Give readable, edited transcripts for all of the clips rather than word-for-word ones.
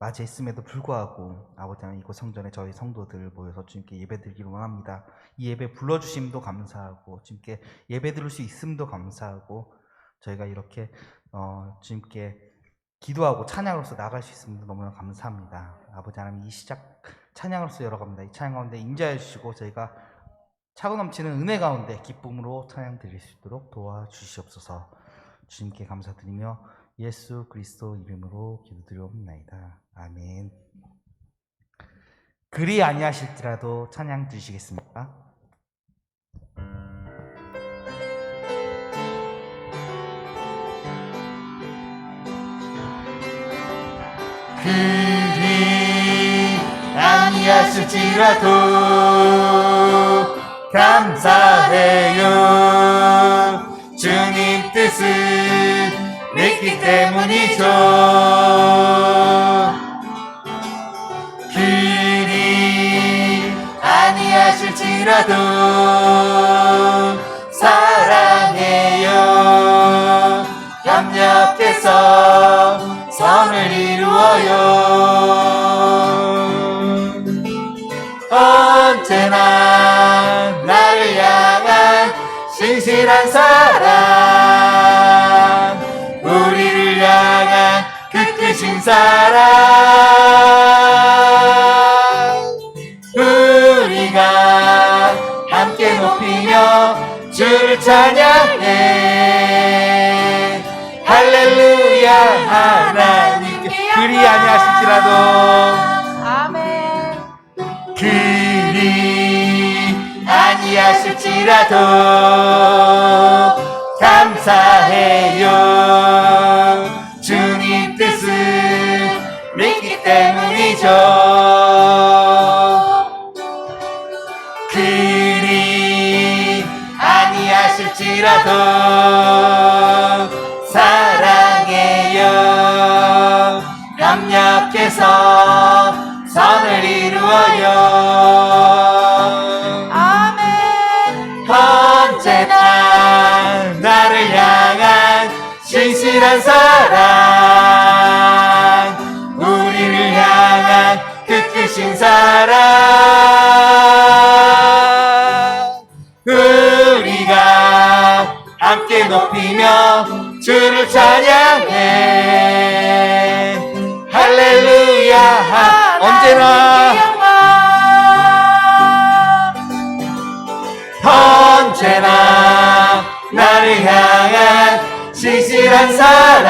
맞이했음에도 불구하고 아버지 하나님 이곳 성전에 저희 성도들 모여서 주님께 예배드리기를 원합니다. 이 예배 불러주심도 감사하고 주님께 예배드릴 수 있음도 감사하고 저희가 이렇게 주님께 기도하고 찬양으로서 나갈 수 있음도 너무나 감사합니다. 아버지 하나님 이 시작 찬양으로서 열어갑니다. 이 찬양 가운데 임재해 주시고 저희가 차고 넘치는 은혜 가운데 기쁨으로 찬양 드릴 수 있도록 도와주시옵소서. 주님께 감사드리며 예수 그리스도 이름으로 기도드리옵나이다. 아멘. 그리 아니하실지라도 찬양 드리시겠습니까? 그리 아니하실지라도 감사해요. 주님 뜻을 믿기 때문이죠. 그리 아니하실지라도 사랑해요. 협력해서 선을 이루어요. 언제나 나를 향한 신실한 사랑, 우리를 향한 그 크신 사랑, 우리가 함께 높이며 주를 찬양해. 할렐루야. 하나님께 그리 아니하실지라도 아멘. 그리 아니하실지라도 감사해요. 주님 뜻을 믿기 때문이죠. 그리 아니하실지라도 사랑해요. 협력해서 선을 이루어요. 아멘. 언제나 나를 향한 신실한 사랑, 우리를 향한 그 크신 사랑, 우리가 함께 높이며 주를 찬양해. 할렐루야. 언제나 언제나 나를 향한 신실한 사랑,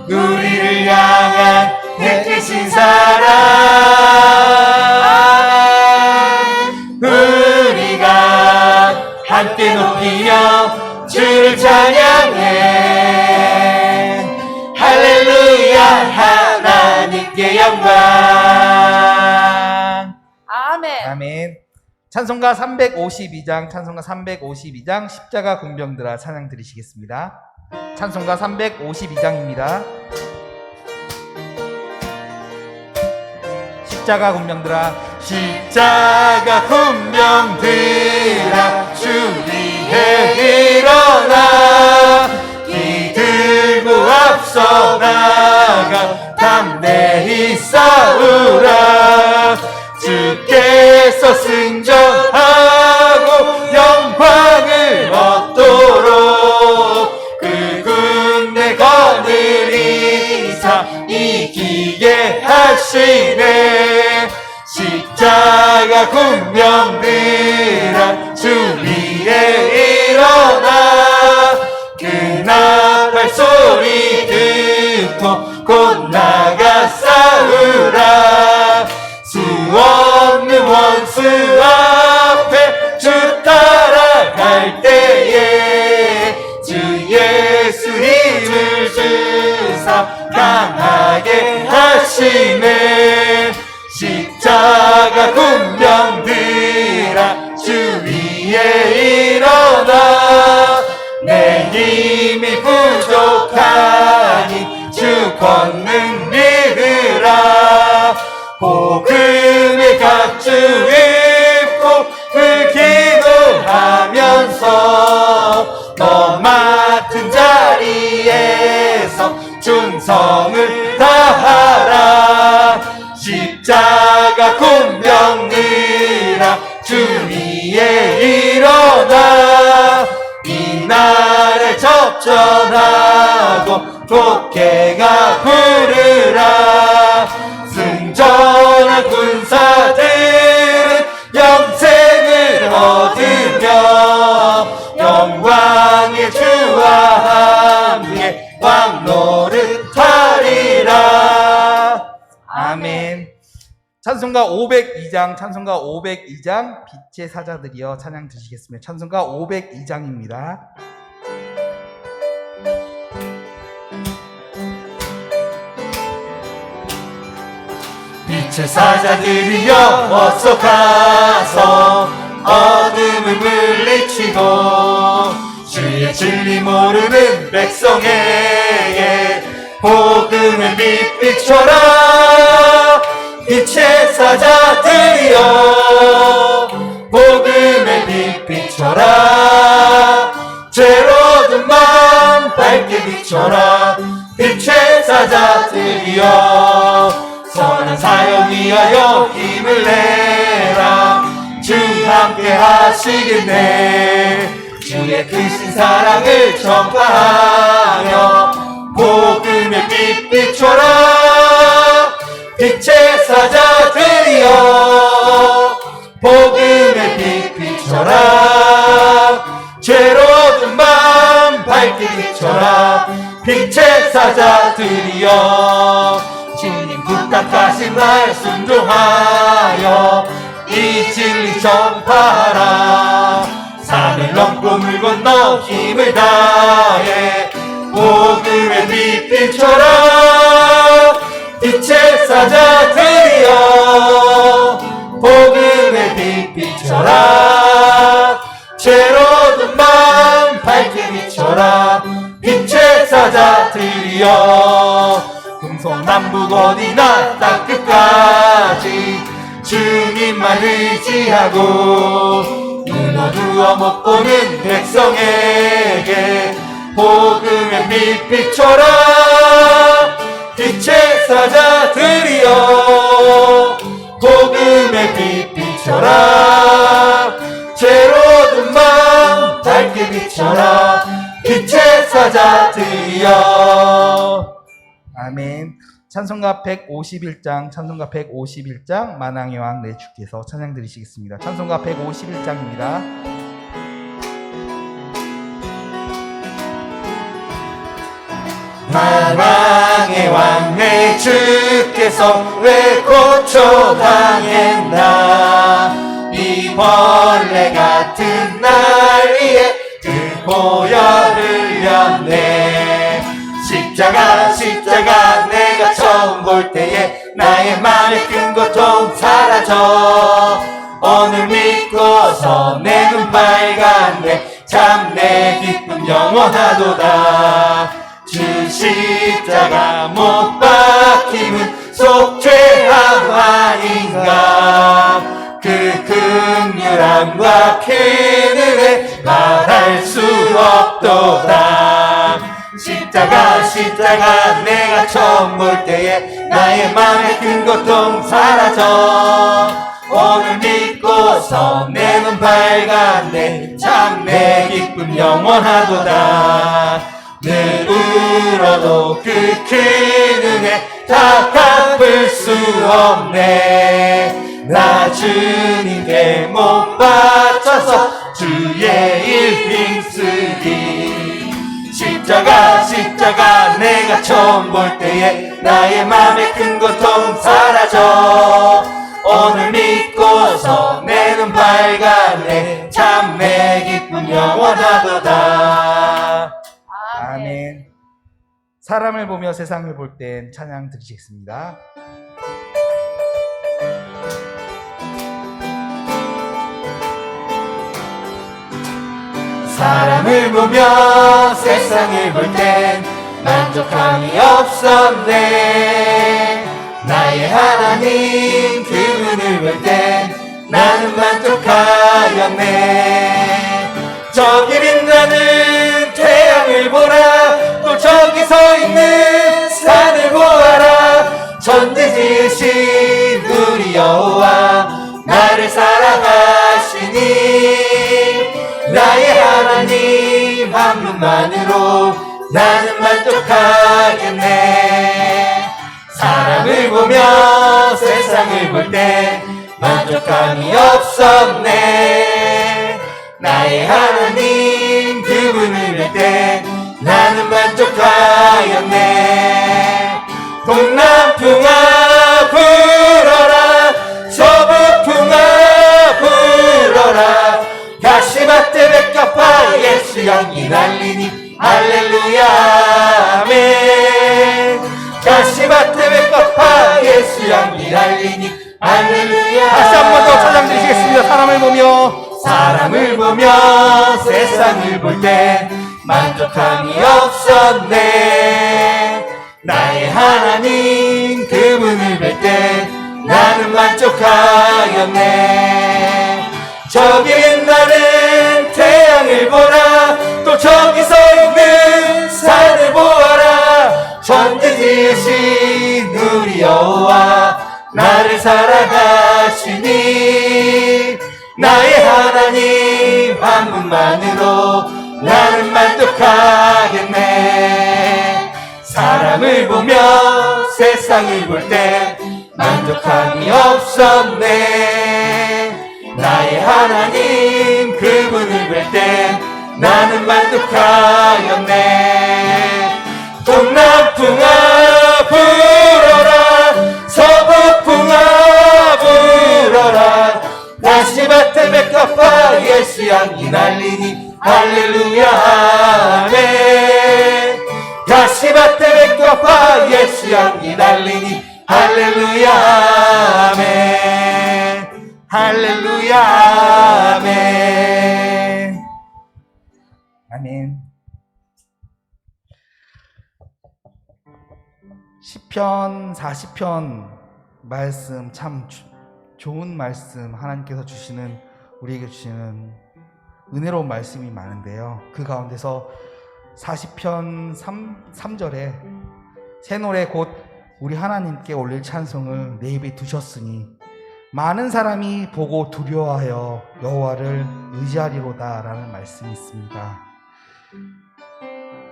우리를 향한 택하신 사랑, 우리가 함께 높이며 주를 찬양해. 할렐루야. 하나님께 영광. 아멘. 아멘. 찬송가 352장 십자가 군병들아 찬양 드리시겠습니다. 찬송가 352장입니다. 십자가 군병들아, 십자가 군병들아 주 위에 일어나, 기들고 앞서 나가 담대히 싸우라. 주께서 승전하고 영광을 얻도록 그 군대 거느리사 이기게 하시네. 십자가 군병들아 주 위에 일어나, 그 나팔 소리 듣고 곧 나가 싸우라. 수 없는 원수 앞에 주 따라갈 때에 주 예수 힘을 주사 강하게 하시네. 십자가 군병들아 주 위에 일어나, 내 힘이 부족하니 주 권능 믿으라. 복음의 각주 입고 그 기도하면서 너 맡은 자리에서 주 충성을 다하라. 십자가 군병들아 주 위에 일어나 이날을 접전하고 곡해가 부르라. 승전한 군사들은 영생을 얻으며 영광의 주와 함께 왕노릇하리라. 아멘. 찬송가 502장, 찬송가 502장, 빛의 사자들이여 찬양 드시겠습니다. 찬송가 502장입니다. 빛의 사자들이여 어서 가서 어둠을 물리치고 주의 진리 모르는 백성에게 복음을 빛 비춰라. 빛의 사자들이여 복음의 빛 비춰라. 죄로든 맘 밝게 비춰라. 빛의 사자들이여 선한 사역 위하여 힘을 내라. 주 함께 하시겠네. 주의 크신 사랑을 전파하며 복음의 빛 비춰라. 빛의 사자들이여 복음의 빛 비춰라. 죄로든 맘 밝게 비춰라. 빛의 사자들이여 주님 부탁하신 말 순종하여 이 진리 전파하라. 산을 넘고 물 건너 힘을 다해 복음의 빛 비춰라. 빛의 사자들이여 복음의 빛 비춰라. 죄로든 맘 밝게 비춰라. 빛의 사자들이여 동서남북 어디나 땅 끝까지 주님만 의지하고 눈 어두워 못 보는 백성에게 복음의 빛 비춰라. 빛의 사자들이여 복음의 빛 비춰라. 죄로든 맘 밝게 비춰라. 빛의 사자들이여. 아멘. 찬송가 151장, 찬송가 151장, 만왕의 왕 내 주께서 찬양 드리시겠습니다. 찬송가 151장입니다. 만왕의 왕 내 주께서 왜 고초당했나. 이 벌레 같은 날 위에 그 보혈을 흘렸네. 십자가 내가 처음 볼 때에 나의 맘에 큰 고통 사라져. 오늘 믿고서 내 눈 밝았네. 참 내 기쁨 영원하도다. 주 십자가 못 박힘은 속죄함 아닌가. 그 긍휼함과 큰 은혜 말할 수 없도다. 십자가 내가 처음 볼 때에 나의 맘에 큰 고통 사라져. 오늘 믿고서 내 눈 밝았네. 참 내 기쁨 영원하도다. 늘 울어도 그 큰 은혜 다 갚을 수 없네. 나 주님께 못 바쳐서 주의 일 힘쓰기. 십자가 내가 처음 볼 때에 나의 맘에 큰 고통 사라져. 오늘 믿고서 내 눈 밝았네. 참 내 기쁨 영원하도다. 아멘. 사람을 보며 세상을 볼 땐 찬양 드리시겠습니다. 사람을 보며 세상을 볼 땐 만족함이 없었네. 나의 하나님 그분을 볼 땐 나는 만족하였네. 저기 빛나는 태양을 보라. 또 저기 서 있는 지으신 우리 여호와 나를 사랑하시니 나의 하나님 한 분만으로 나는 만족하겠네. 사람을 보며 세상을 볼 때 만족함이 없었네. 나의 하나님 그분을 볼 때 나는 만족하였네. 동남풍아 불어라 서북풍아 불어라 가시밭에 백합화 예수 향기 날리니 할렐루야 아멘. 가시밭에 백합화 예수 향기 날리니 할렐루야. 다시 한 번 더 찬양 드리시겠습니다. 사람을 보며 세상을 볼 때 만족함이 없었네. 나의 하나님 그분을 볼 때 나는 만족하였네. 저기 있는 태양을 보라 또 저기 서 있는 산을 보아라. 천지 지으신 우리 여호와 나를 사랑하시니 나의 하나님 한 분만으로 나는 만족하겠네. 사람을 보며 세상을 볼 때 만족함이 없었네. 나의 하나님 그분을 볼 때 나는 만족하였네. 동남풍아 불어라 서북풍아 불어라 가시밭에 백합화 예수 향기 날리니 할렐루야 아멘. 가시밭에 백합화 예수 향기 날리니 할렐루야 아멘. 할렐루야 아멘. 아멘. 시편 40편 말씀 참 좋은 말씀, 하나님께서 주시는, 우리에게 주시는 은혜로운 말씀이 많은데요, 그 가운데서 40편 3절에 새 노래 곧 우리 하나님께 올릴 찬송을 내 입에 두셨으니 많은 사람이 보고 두려워하여 여호와를 의지하리로다 라는 말씀이 있습니다.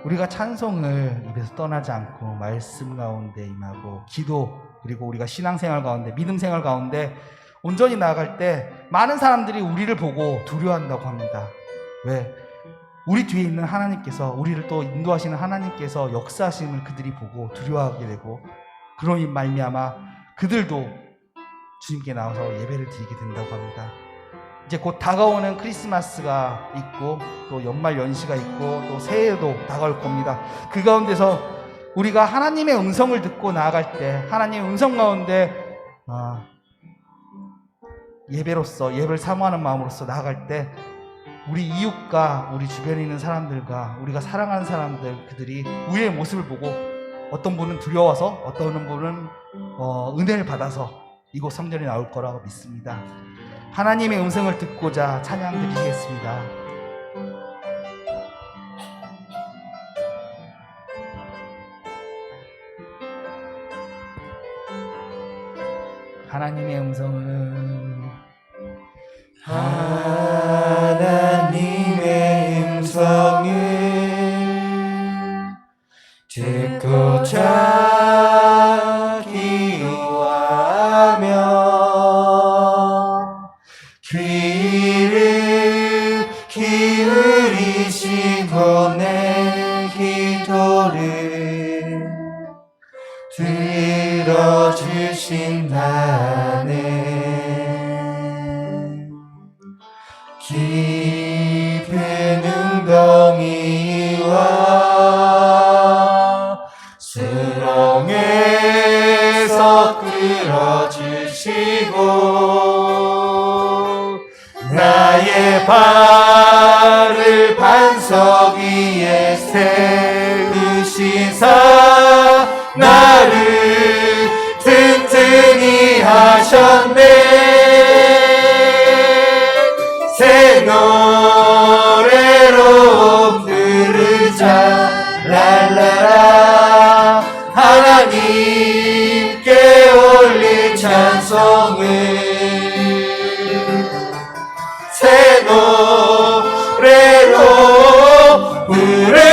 우리가 찬송을 입에서 떠나지 않고 말씀 가운데 임하고 기도, 그리고 우리가 신앙생활 가운데, 믿음생활 가운데 온전히 나아갈 때 많은 사람들이 우리를 보고 두려워한다고 합니다. 왜? 우리 뒤에 있는 하나님께서, 우리를 또 인도하시는 하나님께서 역사하심을 그들이 보고 두려워하게 되고, 그로 말미암아 그들도 주님께 나와서 예배를 드리게 된다고 합니다. 이제 곧 다가오는 크리스마스가 있고 또 연말 연시가 있고 또 새해도 다가올 겁니다. 그 가운데서 우리가 하나님의 음성을 듣고 나아갈 때, 하나님의 음성 가운데 예배로서, 예배를 사모하는 마음으로서 나아갈 때 우리 이웃과 우리 주변에 있는 사람들과 우리가 사랑하는 사람들, 그들이 우리의 모습을 보고 어떤 분은 두려워서, 어떤 분은 은혜를 받아서 이곳 성전에 나올 거라고 믿습니다. 하나님의 음성을 듣고자 찬양 드리겠습니다. 하나님의 음성은 하나님의 음성을 듣고자 기도하며 귀를 기울이시고 내 기도를 들어주신다네. 깊은 웅덩이와 수렁에서 끌어주시고 나의 발을 반석 위에 세우시사 나를 든든히 하셨네. 새 노래로 부르자 랄라라. 하나님께 올린 찬송을 새 노래로 부르자.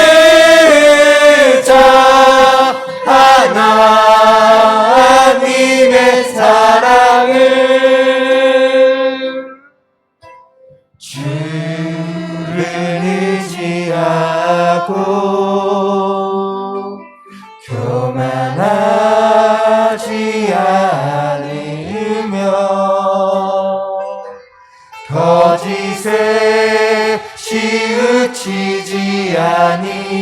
하나님의 사랑을 주를 의지하고 교만하지 않으며 거짓에 치우치지 아니하며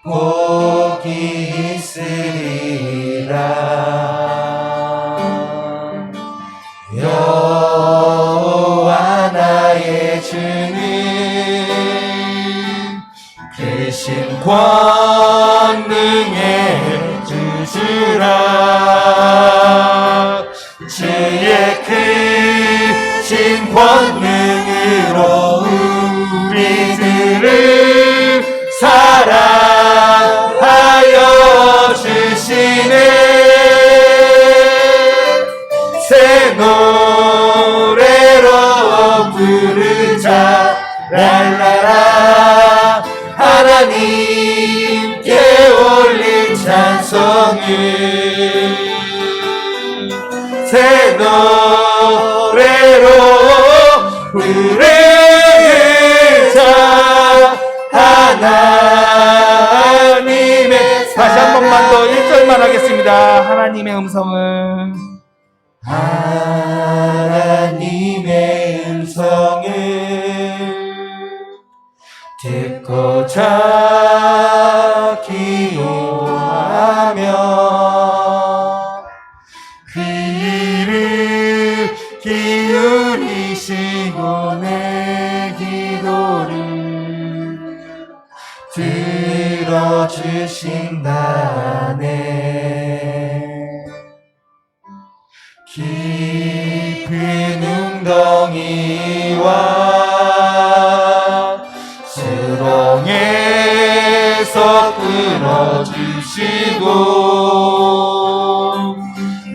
복이 있으리라. 여호와 나의 주는 크신 권능의 주시라. 주의 크신 권능으로 우리들을 사랑하여 주시네. 새 노래로 부르자. 랄라라. 하나님께 올릴 찬송을 새 노래로 부르자. 하나님의 다시 한 번만 더 1절만 하겠습니다. 하나님의 음성을 하나님의 음성을 듣고자 기도하며 그 이를 기울이시고 내 기도를 들어주신다네. 깊은 웅덩이와 수렁에서 끌어주시고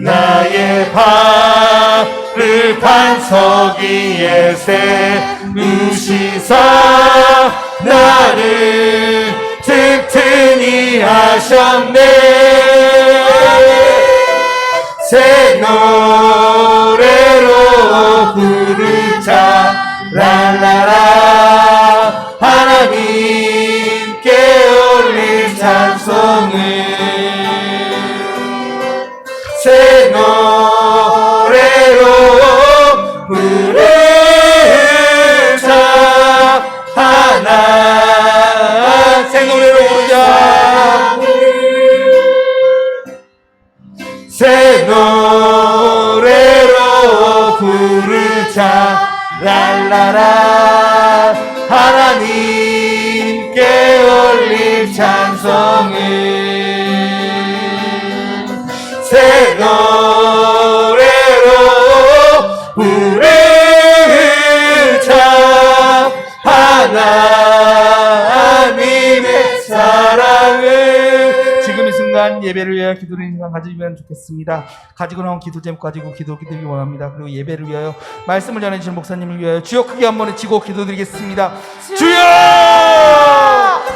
나의 발을 반석 위에 세우시사 나를 튼튼히 하셨네. 새 노래로 부르자. 랄라라. 하나님께 올릴 찬송을 새 노래로 부르자. 새 노래로 부르자. 새 노래로 부르자. 랄라라. 하나님께 올릴 찬송을 새 노래로 부르자. 하나님의 사랑을. 지금 이 순간 예배를 위하여 기도를 시간 가지면 좋겠습니다. 가지고 나온 기도 제목 가지고 기도드리기 원합니다. 그리고 예배를 위하여 말씀을 전해주신 목사님을 위하여 주여 크게 한 번에 치고 기도드리겠습니다. 주여!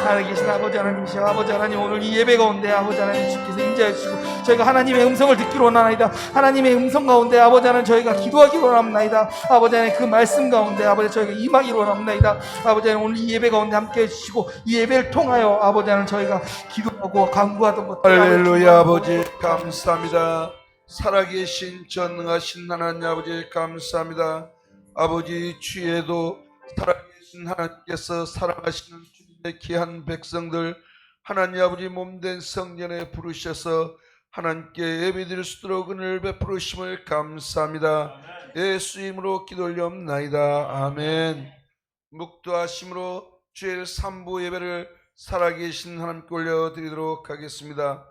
하나님 계신 아버지 하나님이시여, 아버지 하나님, 오늘 이 예배 가운데 아버지 하나님 주께서 임재해 주시고 저희가 하나님의 음성을 듣기로 원하나이다. 하나님의 음성 가운데 아버지 하나님 저희가 기도하기로 원합나이다. 아버지 하나님 그 말씀 가운데 아버지 저희가 임하기로 원합나이다. 아버지 하나님 오늘 이 예배 가운데 함께 해주시고 이 예배를 통하여 아버지 하나님 저희가 기도하고 간구하던 것들 할렐루야. 아버지 감사합니다. 살아계신 전능하신 하나님 아버지 감사합니다. 아버지 주에도 살아계신 하나님께서 사랑하시는 주님의 귀한 백성들 하나님 아버지 몸된 성전에 부르셔서 하나님께 예배드릴 수 있도록 은혜를 베푸심을 감사합니다. 예수 이름으로 기도 올려옵나이다. 아멘. 묵도하심으로 주일 3부 예배를 살아계신 하나님께 올려드리도록 하겠습니다.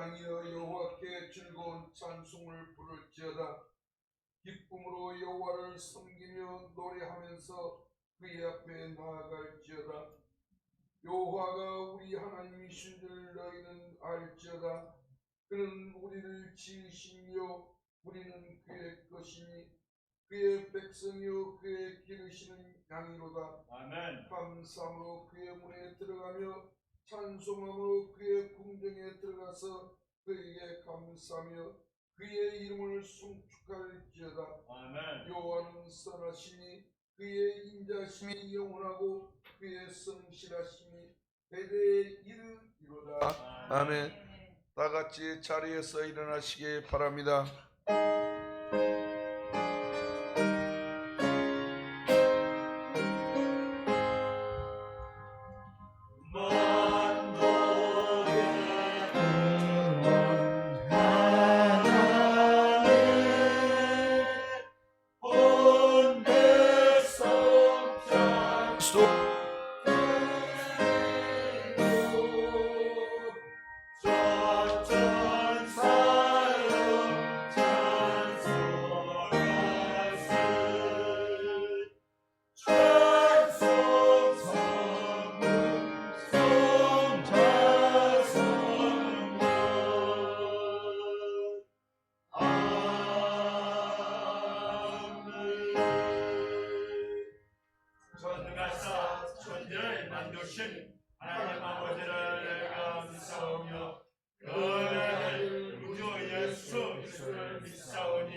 향하여 여호와께 즐거운 찬송을 부를지어다. 기쁨으로 여호와를 섬기며 노래하면서 그의 앞에 나아갈지어다. 여호와가 우리 하나님이신 줄 너희는 알지어다. 그는 우리를 지으시며 우리는 그의 것이니 그의 백성이요 그의 기르시는 양이로다. 아멘. 감사함으로 그의 문에 들어가며 찬송함으로 그의 궁정에 들어가서 그에게 감사하며 그의 이름을 송축할지어다. 아멘. 여호와는 선하시니 그의 인자심이 영원하고 그의 성실하심이 대대에 이르리로다. 아멘. 다 같이 자리에서 일어나시기 바랍니다. 전능하사 천지를 만드신 하나님 아버지를 감사하며 그의 우주 예수 그리스도를 믿사오니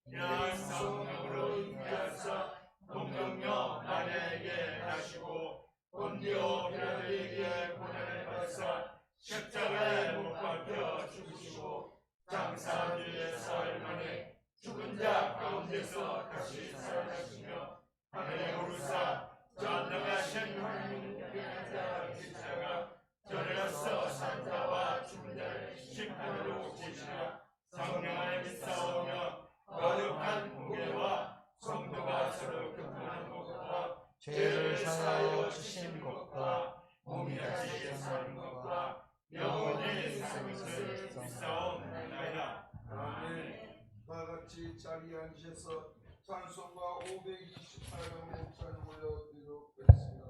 이러한 성령으로 인하여서 동정녀 마리아에게 나시고 본디오 빌라도에게 고난을 받으사 십자가에 못 박혀 죽으시고 장사 뒤에 사흘 만에 죽은 자 가운데서 다시 살아나시며 하늘에 오르사 전능하신 하나님께 앉아 계시다가 저리로서 산자와 죽은 자를 심판으로 오시리라. 성령을 믿사오며 거룩한 공예와 성도가 서로 교통하는 것과 죄를 사하여 주신 것과 몸이 다시 사는 것과 영원히 사는 것을 믿사옵나이다. 아멘. 다 같이 자리에 앉으셔서 찬송가 528번 찬양 올려드리도록 하겠습니다.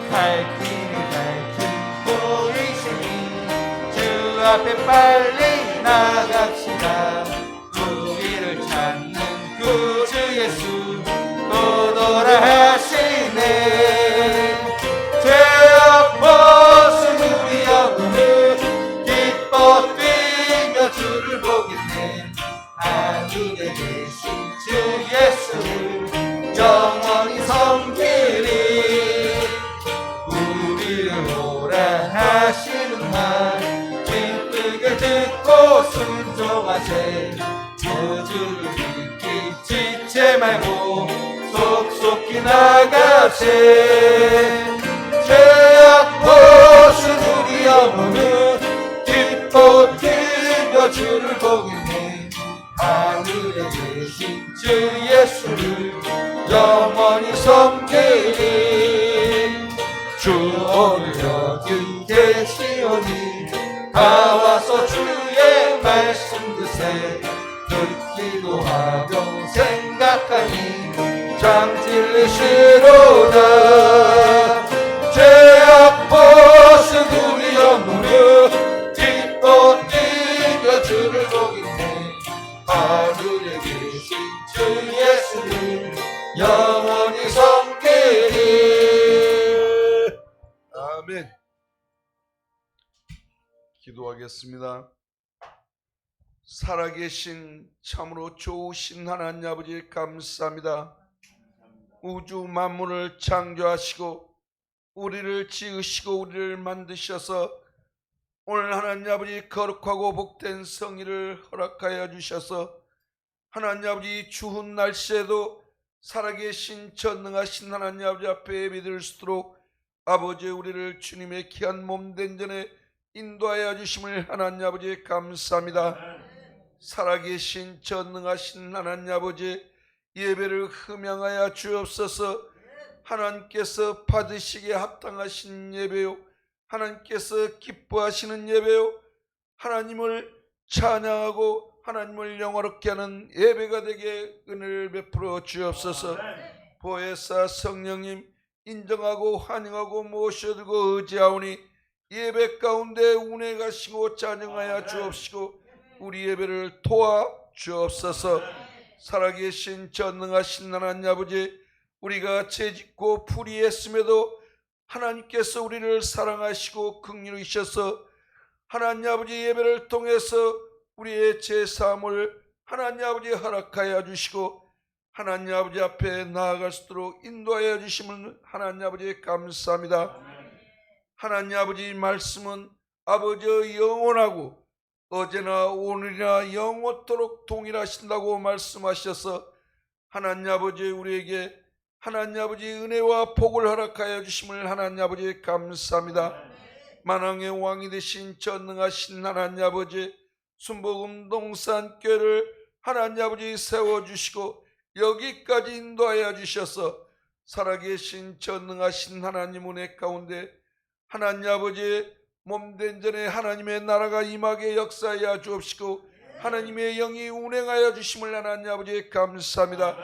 갈 길을 밝힌 보이시니 주 앞에 빨리 나갑시다. 우리를 찾는 구주 예수 또 돌아하시네. 죄악 벗은 우리 영혼을 기뻐 뛰며 주를 보겠네. 하늘에 계신 주 예수를 영원히 섬기리. 우리를 오라 하시는 말 기쁘게 듣고 순종하세. 저주를 믿기 지체 말고 속속히 나가세. 죄악 벗은 우리 영혼은 기뻐 뛰며 주를 보겠네. 하늘에 계신 주 예수를 영원히 섬기리. 주 오늘 여기 계시오니 다 와서 주의 말씀 드세. 듣기도 하고 생각하니 참 찔리시로다. 죄악 벗은 우리 영혼은 기뻐 뛰며 주를 보겠네. 하늘에 계신 주 예수를 영원히 섬기리. 아멘. 기도하겠습니다. 살아계신 참으로 좋으신 하나님 아버지 감사합니다. 우주 만물을 창조하시고 우리를 지으시고 우리를 만드셔서 오늘 하나님 아버지 거룩하고 복된 성의를 허락하여 주셔서 하나님 아버지 추운 날씨에도 살아계신 전능하신 하나님 아버지 앞에 믿을 수 있도록 아버지 우리를 주님의 귀한 몸된 전에 인도하여 주심을 하나님 아버지 감사합니다. 살아계신 전능하신 하나님 아버지 예배를 흠양하여 주옵소서. 하나님께서 받으시기에 합당하신 예배요 하나님께서 기뻐하시는 예배요 하나님을 찬양하고 하나님을 영화롭게 하는 예배가 되게 은혜를 베풀어 주옵소서. 보혜사 성령님 인정하고 환영하고 모셔두고 의지하오니 예배 가운데 운행하시고 찬양하여 주옵시고 우리 예배를 도와 주옵소서. 살아계신 전능하신 하나님 아버지, 우리가 죄짓고 불의했음에도 하나님께서 우리를 사랑하시고 긍휼히셔서 하나님 아버지 예배를 통해서 우리의 죄사함을 하나님 아버지 허락하여 주시고 하나님 아버지 앞에 나아갈 수 있도록 인도하여 주심을 하나님 아버지 감사합니다. 하나님 아버지 말씀은 아버지 영원하고 어제나 오늘이나 영원토록 동일하신다고 말씀하셔서 하나님 아버지 우리에게 하나님 아버지 은혜와 복을 허락하여 주심을 하나님 아버지 감사합니다. 만왕의 왕이 되신 전능하신 하나님 아버지, 순복음 동산교회를 하나님 아버지 세워주시고 여기까지 인도하여 주셔서 살아계신 전능하신 하나님 은혜 가운데 하나님 아버지 몸된 전에 하나님의 나라가 임하게 역사하여 주옵시고 하나님의 영이 운행하여 주심을 하나님 아버지 감사합니다.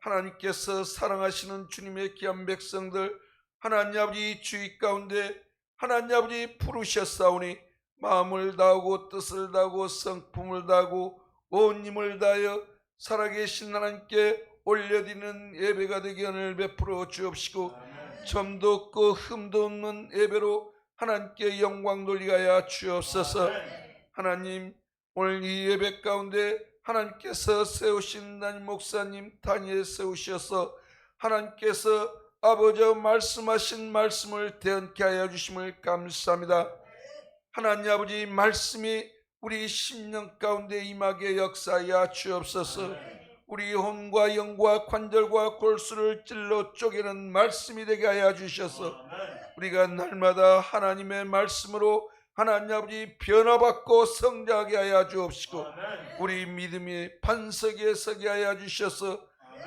하나님께서 사랑하시는 주님의 귀한 백성들 하나님 아버지 주의 가운데 하나님 아버지 부르셨사오니 마음을 다하고 뜻을 다하고 성품을 다하고 온 힘을 다하여 살아계신 하나님께 올려드리는 예배가 되게 은혜를 베풀어 주옵시고 점도 없고 흠도 없는 예배로 하나님께 영광 돌리게 하여 주옵소서. 하나님 오늘 이 예배 가운데 하나님께서 세우신 담임 목사님 단위에 세우셔서 하나님께서 아버지 말씀하신 말씀을 대언케 하여 주심을 감사합니다. 하나님 아버지 말씀이 우리 심령 가운데 임하게 역사하여 주옵소서. 우리 혼과 영과 관절과 골수를 찔러 쪼개는 말씀이 되게 하여 주셔서 우리가 날마다 하나님의 말씀으로 하나님 아버지 변화받고 성장하게 하여 주옵시고 우리 믿음이 반석에 서게 하여 주셔서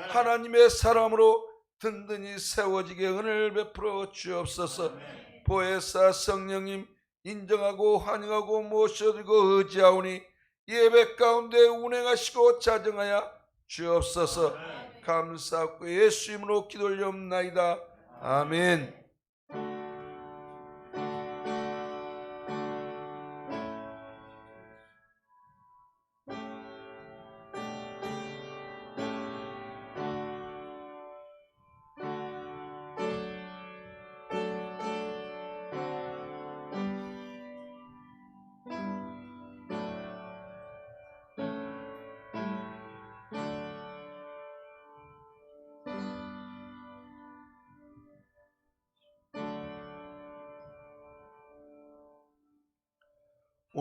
하나님의 사람으로 든든히 세워지게 은혜를 베풀어 주옵소서. 보혜사 성령님 인정하고 환영하고 모셔두고 의지하오니 예배 가운데 운행하시고 자정하여 주옵소서. 감사하고 예수 이름으로 기도 올리옵나이다. 아멘.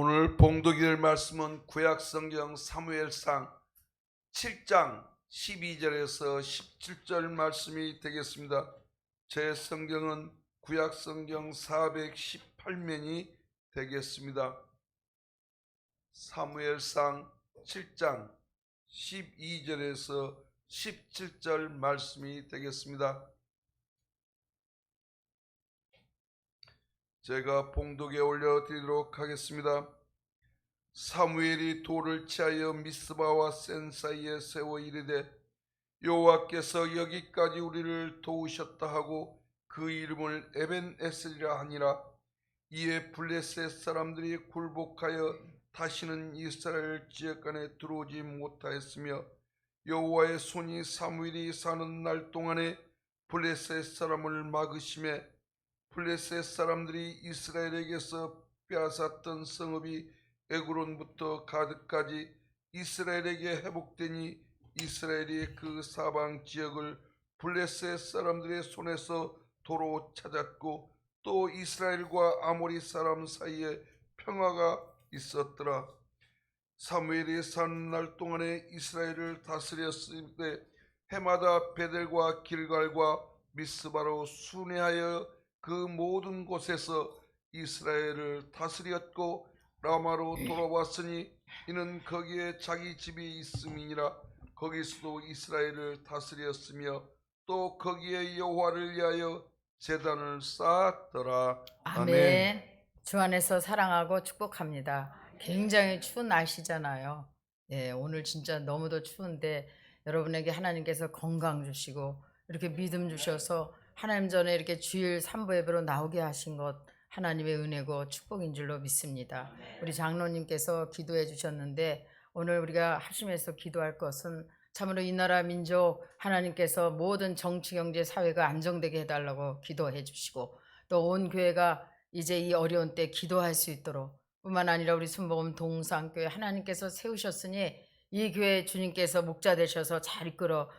오늘 봉독이 될 말씀은 구약성경 사무엘상 7장 12절에서 17절 말씀이 되겠습니다. 제 성경은 구약성경 418면이 되겠습니다. 사무엘상 7장 12절에서 17절 말씀이 되겠습니다. 제가 봉독에 올려드리도록 하겠습니다. 사무엘이 돌을 취하여 미스바와 센 사이에 세워 이르되 여호와께서 여기까지 우리를 도우셨다 하고 그 이름을 에벤에셀이라 하니라. 이에 블레셋 사람들이 굴복하여 다시는 이스라엘 지역 안에 들어오지 못하였으며 여호와의 손이 사무엘이 사는 날 동안에 블레셋 사람을 막으심에 블레셋 사람들이 이스라엘에게서 빼앗았던 성읍이 에그론부터 가드까지 이스라엘에게 회복되니 이스라엘이 그 사방 지역을 블레셋 사람들의 손에서 도로 찾았고 또 이스라엘과 아모리 사람 사이에 평화가 있었더라. 사무엘이 사는 날 동안에 이스라엘을 다스렸을 때 해마다 베델과 길갈과 미스바로 순회하여 그 모든 곳에서 이스라엘을 다스렸고 라마로 돌아왔으니 이는 거기에 자기 집이 있음이니라. 거기서도 이스라엘을 다스렸으며 또 거기에 여호와를 위하여 제단을 쌓았더라. 아멘. 주 안에서 사랑하고 축복합니다. 굉장히 추운 날씨잖아요. 예, 오늘 진짜 너무도 추운데 여러분에게 하나님께서 건강 주시고 이렇게 믿음 주셔서 하나님 전에 이렇게 주일 3부 예배로 나오게 하신 것 하나님의 은혜고 축복인 줄로 믿습니다. 우리 장로님께서 기도해 주셨는데 오늘 우리가 합심해서 기도할 것은 참으로 이 나라 민족 하나님께서 모든 정치, 경제, 사회가 안정되게 해달라고 기도해 주시고 또 온 교회가 이제 이 어려운 때 기도할 수 있도록 뿐만 아니라 우리 순복음 동산교회 하나님께서 세우셨으니 이 교회 주님께서 목자 되셔서 잘 이끌어서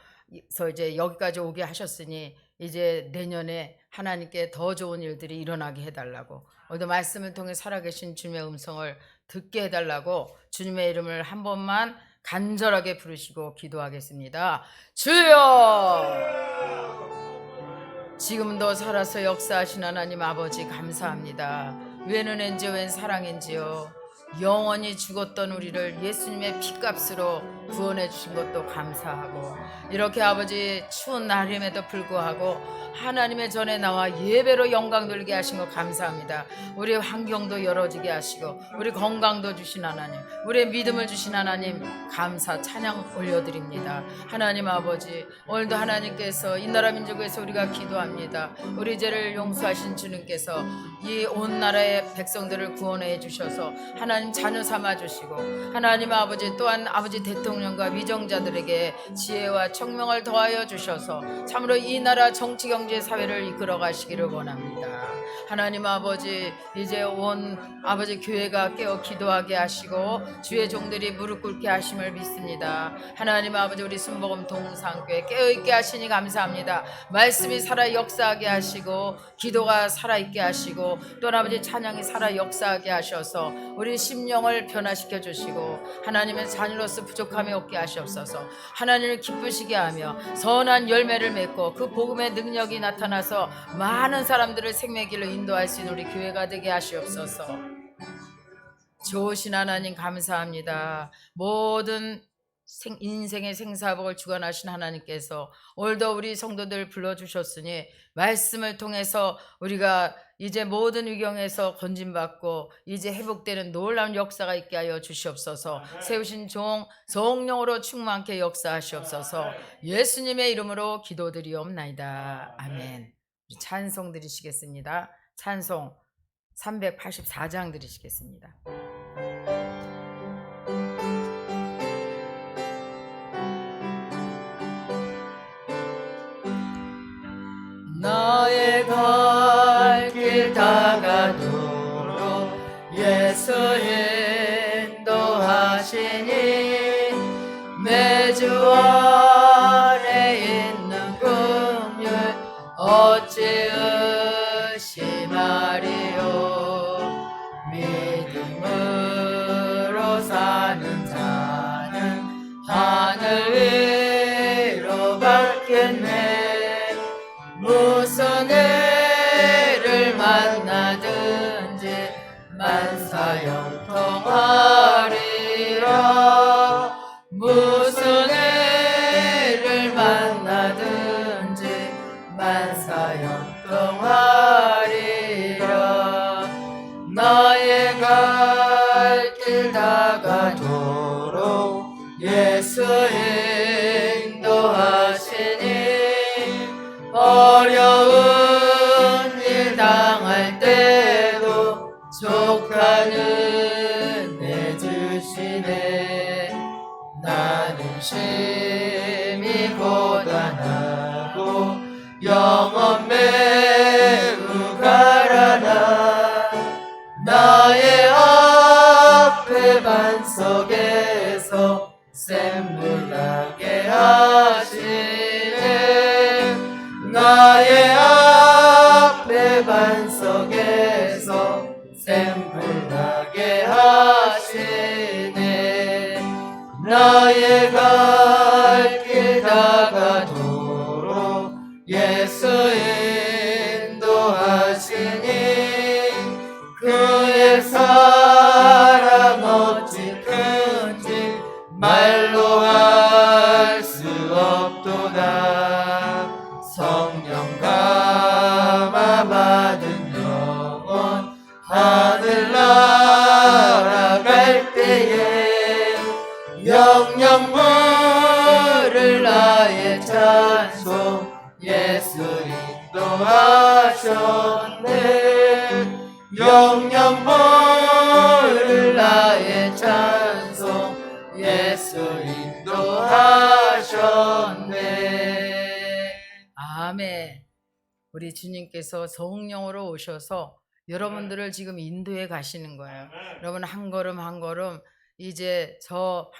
이제 여기까지 오게 하셨으니 이제 내년에 하나님께 더 좋은 일들이 일어나게 해달라고 오늘도 말씀을 통해 살아계신 주님의 음성을 듣게 해달라고 주님의 이름을 한 번만 간절하게 부르시고 기도하겠습니다. 주여! 지금도 살아서 역사하신 하나님 아버지 감사합니다. 웬 은혜인지 웬 사랑인지요. 영원히 죽었던 우리를 예수님의 피값으로 구원해 주신 것도 감사하고 이렇게 아버지 추운 날임에도 불구하고 하나님의 전에 나와 예배로 영광 돌리게 하신 것 감사합니다. 우리의 환경도 열어지게 하시고 우리 건강도 주신 하나님, 우리의 믿음을 주신 하나님 감사 찬양 올려드립니다. 하나님 아버지 오늘도 하나님께서 이 나라 민족에서 우리가 기도합니다. 우리 죄를 용서하신 주님께서 이 온 나라의 백성들을 구원해 주셔서 하나님 자녀 삼아 주시고 하나님 아버지 또한 아버지 대통령과 위정자들에게 지혜와 청명을 더하여 주셔서 참으로 이 나라 정치 경제 사회를 이끌어 가시기를 원합니다. 하나님 아버지 이제 온 아버지 교회가 깨어 기도하게 하시고 주의 종들이 무릎 꿇게 하심을 믿습니다. 하나님 아버지 우리 순복음 동산교회 깨어있게 하시니 감사합니다. 말씀이 살아 역사하게 하시고 기도가 살아있게 하시고 또 아버지 찬양이 살아 역사하게 하셔서 우리 심령을 변화시켜 주시고 하나님의 자녀로서 부족함이 없게 하시옵소서. 하나님을 기쁘시게 하며 선한 열매를 맺고 그 복음의 능력이 나타나서 많은 사람들을 생명의 길로 인도할 수 있는 우리 교회가 되게 하시옵소서. 좋으신 하나님 감사합니다. 모든 인생의 생사복을 주관하신 하나님께서 오늘도 우리 성도들 불러주셨으니 말씀을 통해서 우리가 이제 모든 위경에서 건진받고 이제 회복되는 놀라운 역사가 있게 하여 주시옵소서. 세우신 종 성령으로 충만케 역사하시옵소서. 예수님의 이름으로 기도드리옵나이다. 아멘. 찬송 드리시겠습니다. 찬송 384장 드리시겠습니다. 나의 갈 길 다가도록 예수 인도하시니 매주 안에 있는 긍휼 어찌 의심하리요. 믿음으로 사는 자는 하늘 위로 받겠네. 무슨 애를 만나든지 만사형통하리라. 무슨 애를 만나든지 만사형통하리라. 나의 갈 길 다가도록 예수 인도하시니 어려운 일 당할 때도 족하는 내 인도하셨네 영영 모를 나의 찬송 예수 인도하셨네. 아멘. 우리 주님께서 성령으로 오셔서 여러분들을 지금 인도해 가시는 거예요. 여러분 한 걸음 한 걸음 이제 저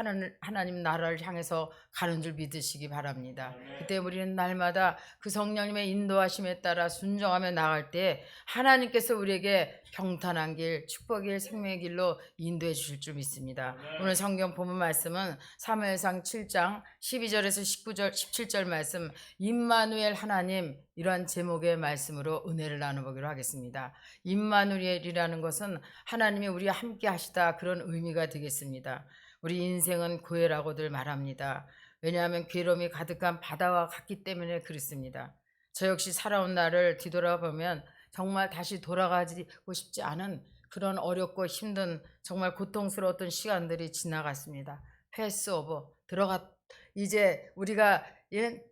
하나님 나라를 향해서 가는 줄 믿으시기 바랍니다. 그때 우리는 날마다 그 성령님의 인도하심에 따라 순종하며 나갈 때 하나님께서 우리에게 평탄한 길, 축복의 길, 생명의 길로 인도해 주실 줄 믿습니다. 오늘 성경 본문 말씀은 사무엘상 7장 12절에서 19절, 17절 말씀 임마누엘 하나님 이러한 제목의 말씀으로 은혜를 나눠보기로 하겠습니다. 임마누엘이라는 것은 하나님이 우리와 함께 하시다 그런 의미가 되겠습니다. 우리 인생은 고해라고들 말합니다. 왜냐하면 괴로움이 가득한 바다와 같기 때문에 그렇습니다. 저 역시 살아온 날을 뒤돌아보면 정말 다시 돌아가고 싶지 않은 그런 어렵고 힘든 정말 고통스러웠던 시간들이 지나갔습니다. 패스 오버 이제 우리가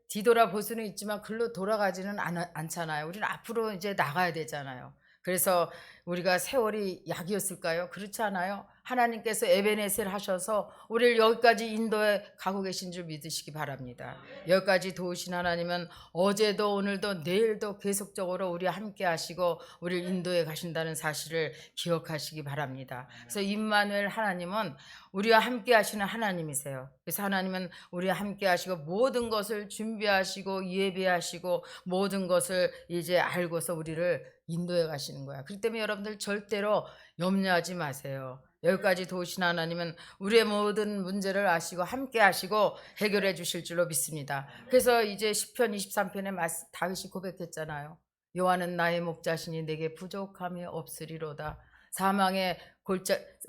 뒤돌아볼 수는 있지만 글로 돌아가지는 않잖아요. 우리는 앞으로 이제 나가야 되잖아요. 그래서 우리가 세월이 약이었을까요? 그렇지 않아요. 하나님께서 에베네셀 하셔서 우리를 여기까지 인도에 가고 계신 줄 믿으시기 바랍니다. 여기까지 도우신 하나님은 어제도 오늘도 내일도 계속적으로 우리와 함께 하시고 우리를 인도에 가신다는 사실을 기억하시기 바랍니다. 그래서 임마누엘 하나님은 우리와 함께 하시는 하나님이세요. 그래서 하나님은 우리와 함께 하시고 모든 것을 준비하시고 예배하시고 모든 것을 이제 알고서 우리를 인도해 가시는 거야. 그렇기 때문에 여러분들 절대로 염려하지 마세요. 여기까지 도우신 하나님은 우리의 모든 문제를 아시고 함께 하시고 해결해 주실 줄로 믿습니다. 그래서 이제 시편 23편에 다윗이 고백했잖아요. 여호와는 나의 목자시니 내게 부족함이 없으리로다. 사망의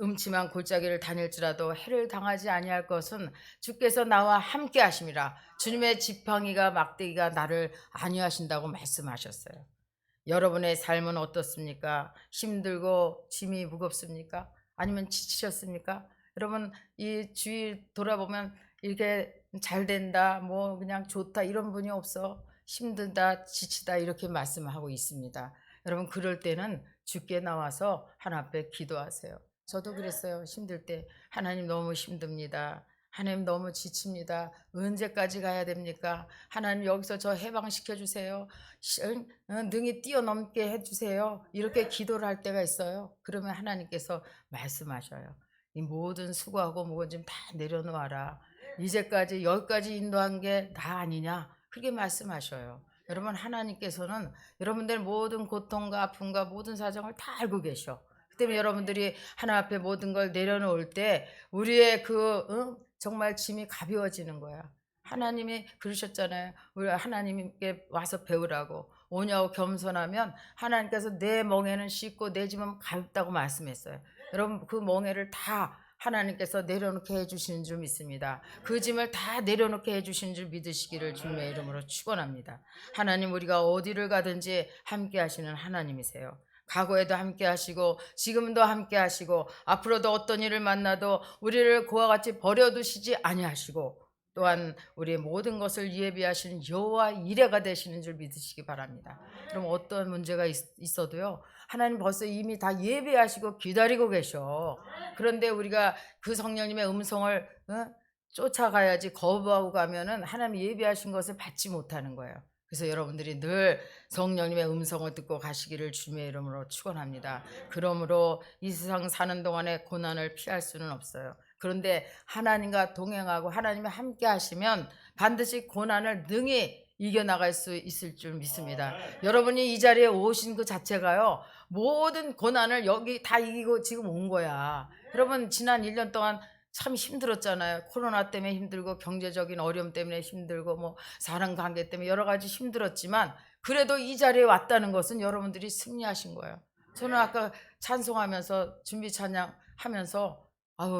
음침한 골짜기를 다닐지라도 해를 당하지 아니할 것은 주께서 나와 함께 하심이라. 주님의 지팡이가 막대기가 나를 안위하신다고 말씀하셨어요. 여러분의 삶은 어떻습니까? 힘들고 짐이 무겁습니까? 아니면 지치셨습니까? 여러분 이 주위 돌아보면 이렇게 잘 된다, 뭐 그냥 좋다 이런 분이 없어. 힘들다, 지치다 이렇게 말씀하고 있습니다. 여러분 그럴 때는 주께 나와서 하나님 앞에 기도하세요. 저도 그랬어요. 힘들 때 하나님 너무 힘듭니다. 하나님 너무 지칩니다. 언제까지 가야 됩니까? 하나님 여기서 저 해방시켜 주세요. 능히 뛰어넘게 해주세요. 이렇게 기도를 할 때가 있어요. 그러면 하나님께서 말씀하셔요. 이 모든 수고하고 무거운 짐 다 내려놓아라. 이제까지 여기까지 인도한 게 다 아니냐? 그렇게 말씀하셔요. 여러분 하나님께서는 여러분들 모든 고통과 아픔과 모든 사정을 다 알고 계셔. 그 때문에 여러분들이 하나님 앞에 모든 걸 내려놓을 때 우리의 정말 짐이 가벼워지는 거야. 하나님이 그러셨잖아요. 우리 하나님께 와서 배우라고. 오냐고 겸손하면 하나님께서 내 멍에는 씻고 내 짐은 가볍다고 말씀했어요. 여러분 그 멍에를 다 하나님께서 내려놓게 해주시는 줄 믿습니다. 그 짐을 다 내려놓게 해주시는 줄 믿으시기를 주님의 이름으로 축원합니다. 하나님 우리가 어디를 가든지 함께 하시는 하나님이세요. 과거에도 함께 하시고 지금도 함께 하시고 앞으로도 어떤 일을 만나도 우리를 그와 같이 버려두시지 아니하시고 또한 우리의 모든 것을 예비하시는 여호와 이레가 되시는 줄 믿으시기 바랍니다. 그럼 어떤 문제가 있어도요 하나님 벌써 이미 다 예비하시고 기다리고 계셔. 그런데 우리가 그 성령님의 음성을 쫓아가야지 거부하고 가면은 하나님 예비하신 것을 받지 못하는 거예요. 그래서 여러분들이 늘 성령님의 음성을 듣고 가시기를 주님의 이름으로 축원합니다. 그러므로 이 세상 사는 동안에 고난을 피할 수는 없어요. 그런데 하나님과 동행하고 하나님이 함께 하시면 반드시 고난을 능히 이겨나갈 수 있을 줄 믿습니다. 여러분이 이 자리에 오신 그 자체가요 모든 고난을 여기 다 이기고 지금 온 거야. 여러분 지난 1년 동안 참 힘들었잖아요. 코로나 때문에 힘들고 경제적인 어려움 때문에 힘들고 뭐 사람 관계 때문에 여러 가지 힘들었지만 그래도 이 자리에 왔다는 것은 여러분들이 승리하신 거예요. 저는 아까 찬송하면서 준비 찬양하면서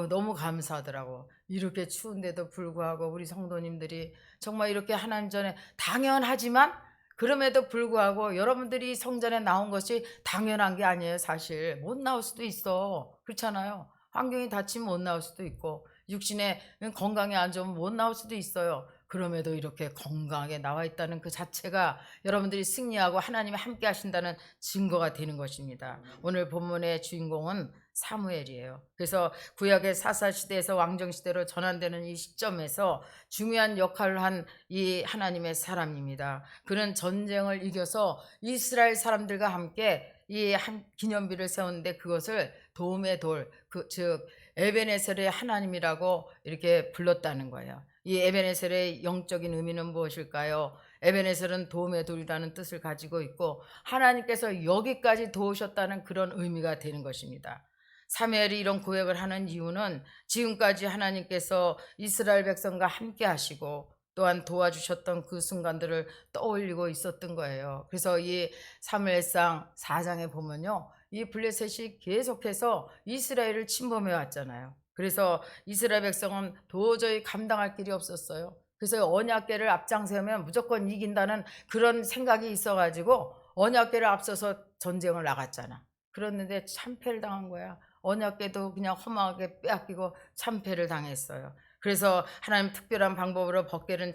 너무 감사하더라고. 이렇게 추운데도 불구하고 우리 성도님들이 정말 이렇게 하나님 전에 당연하지만 그럼에도 불구하고 여러분들이 성전에 나온 것이 당연한 게 아니에요. 사실 못 나올 수도 있어. 그렇잖아요. 환경이 닫히면 못 나올 수도 있고 육신의 건강이 안 좋으면 못 나올 수도 있어요. 그럼에도 이렇게 건강하게 나와 있다는 그 자체가 여러분들이 승리하고 하나님이 함께 하신다는 증거가 되는 것입니다. 오늘 본문의 주인공은 사무엘이에요. 그래서 구약의 사사시대에서 왕정시대로 전환되는 이 시점에서 중요한 역할을 한 이 하나님의 사람입니다. 그는 전쟁을 이겨서 이스라엘 사람들과 함께 이 한 기념비를 세웠는데 그것을 도움의 돌, 즉 에베네셀의 하나님이라고 이렇게 불렀다는 거예요. 이 에베네셀의 영적인 의미는 무엇일까요? 에베네셀은 도움의 돌이라는 뜻을 가지고 있고 하나님께서 여기까지 도우셨다는 그런 의미가 되는 것입니다. 사무엘이 이런 고백을 하는 이유는 지금까지 하나님께서 이스라엘 백성과 함께 하시고 또한 도와주셨던 그 순간들을 떠올리고 있었던 거예요. 그래서 이 사무엘상 4장에 보면요, 이 블레셋이 계속해서 이스라엘을 침범해 왔잖아요. 그래서 이스라엘 백성은 도저히 감당할 길이 없었어요. 그래서 언약궤를 앞장세우면 무조건 이긴다는 그런 생각이 있어가지고 언약궤를 앞서서 전쟁을 나갔잖아. 그랬는데 참패를 당한 거야. 언약궤도 그냥 험하게 빼앗기고 참패를 당했어요. 그래서 하나님 특별한 방법으로 법궤를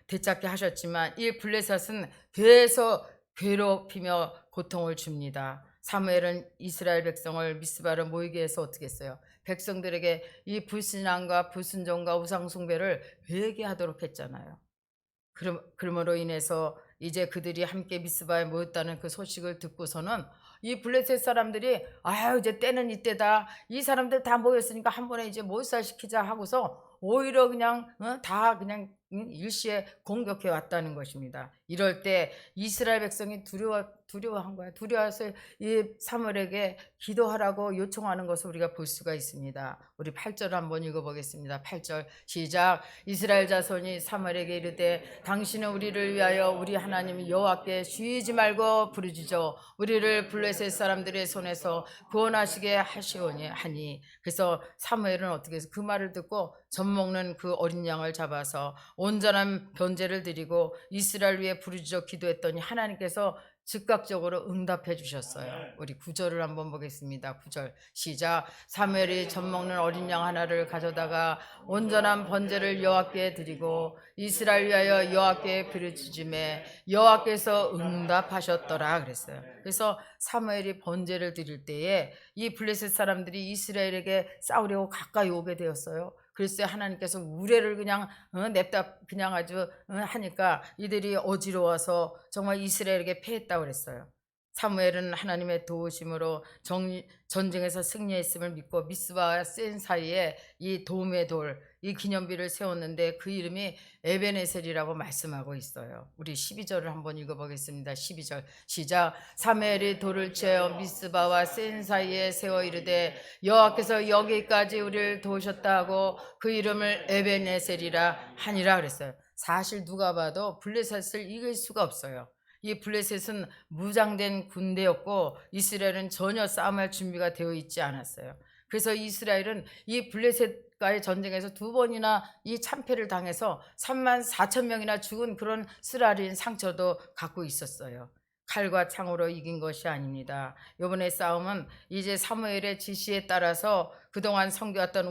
되찾게 하셨지만 이 블레셋은 계속 괴롭히며 고통을 줍니다. 사무엘은 이스라엘 백성을 미스바로 모이게 해서 어떻게 했어요? 백성들에게 이 불신앙과 불순종과 우상숭배를 회개하도록 했잖아요. 그러므로 인해서 이제 그들이 함께 미스바에 모였다는 그 소식을 듣고서는 이 블레셋 사람들이 아유 이제 때는 이때다, 이 사람들 다 모였으니까 한 번에 이제 몰살시키자 하고서 오히려 그냥 다 그냥 일시에 공격해 왔다는 것입니다. 이럴 때 이스라엘 백성이 두려워한 거야. 두려워서 이 사무엘에게 기도하라고 요청하는 것을 우리가 볼 수가 있습니다. 우리 8절 한번 읽어보겠습니다. 8절 시작. 이스라엘 자손이 사무엘에게 이르되 당신은 우리를 위하여 우리 하나님 여호와께 쉬지 말고 부르짖어 우리를 블레셋 사람들의 손에서 구원하시게 하시오니 하니. 그래서 사무엘은 어떻게 해서 그 말을 듣고 젖먹는 그 어린 양을 잡아서 온전한 번제를 드리고 이스라엘 위에 부르짖어 기도했더니 하나님께서 즉각적으로 응답해 주셨어요. 우리 9절을 한번 보겠습니다. 9절 시작. 사무엘이 젖먹는 어린 양 하나를 가져다가 온전한 번제를 여호와께 드리고 이스라엘 위하여 여호와께 부르짖음에 여호와께서 응답하셨더라 그랬어요. 그래서 사무엘이 번제를 드릴 때에 이 블레셋 사람들이 이스라엘에게 싸우려고 가까이 오게 되었어요. 글쎄 하나님께서 우레를 그냥 냅다 그냥 아주 하니까 이들이 어지러워서 정말 이스라엘에게 패했다고 그랬어요. 사무엘은 하나님의 도우심으로 전쟁에서 승리했음을 믿고 미스바와 센 사이에 이 도움의 돌, 이 기념비를 세웠는데 그 이름이 에베네셀이라고 말씀하고 있어요. 우리 12절을 한번 읽어보겠습니다. 12절 시작. 사무엘이 돌을 채워 미스바와 센 사이에 세워 이르되 여호와께서 여기까지 우리를 도우셨다 하고 그 이름을 에베네셀이라 하니라 그랬어요. 사실 누가 봐도 블레셋을 이길 수가 없어요. 이 블레셋은 무장된 군대였고 이스라엘은 전혀 싸움할 준비가 되어 있지 않았어요. 그래서 이스라엘은 이 블레셋과의 전쟁에서 2번이나 이 참패를 당해서 34,000명이나 죽은 그런 쓰라린 상처도 갖고 있었어요. 칼과 창으로 이긴 것이 아닙니다. 이번에 싸움은 이제 사무엘의 지시에 따라서 그동안 섬겨왔던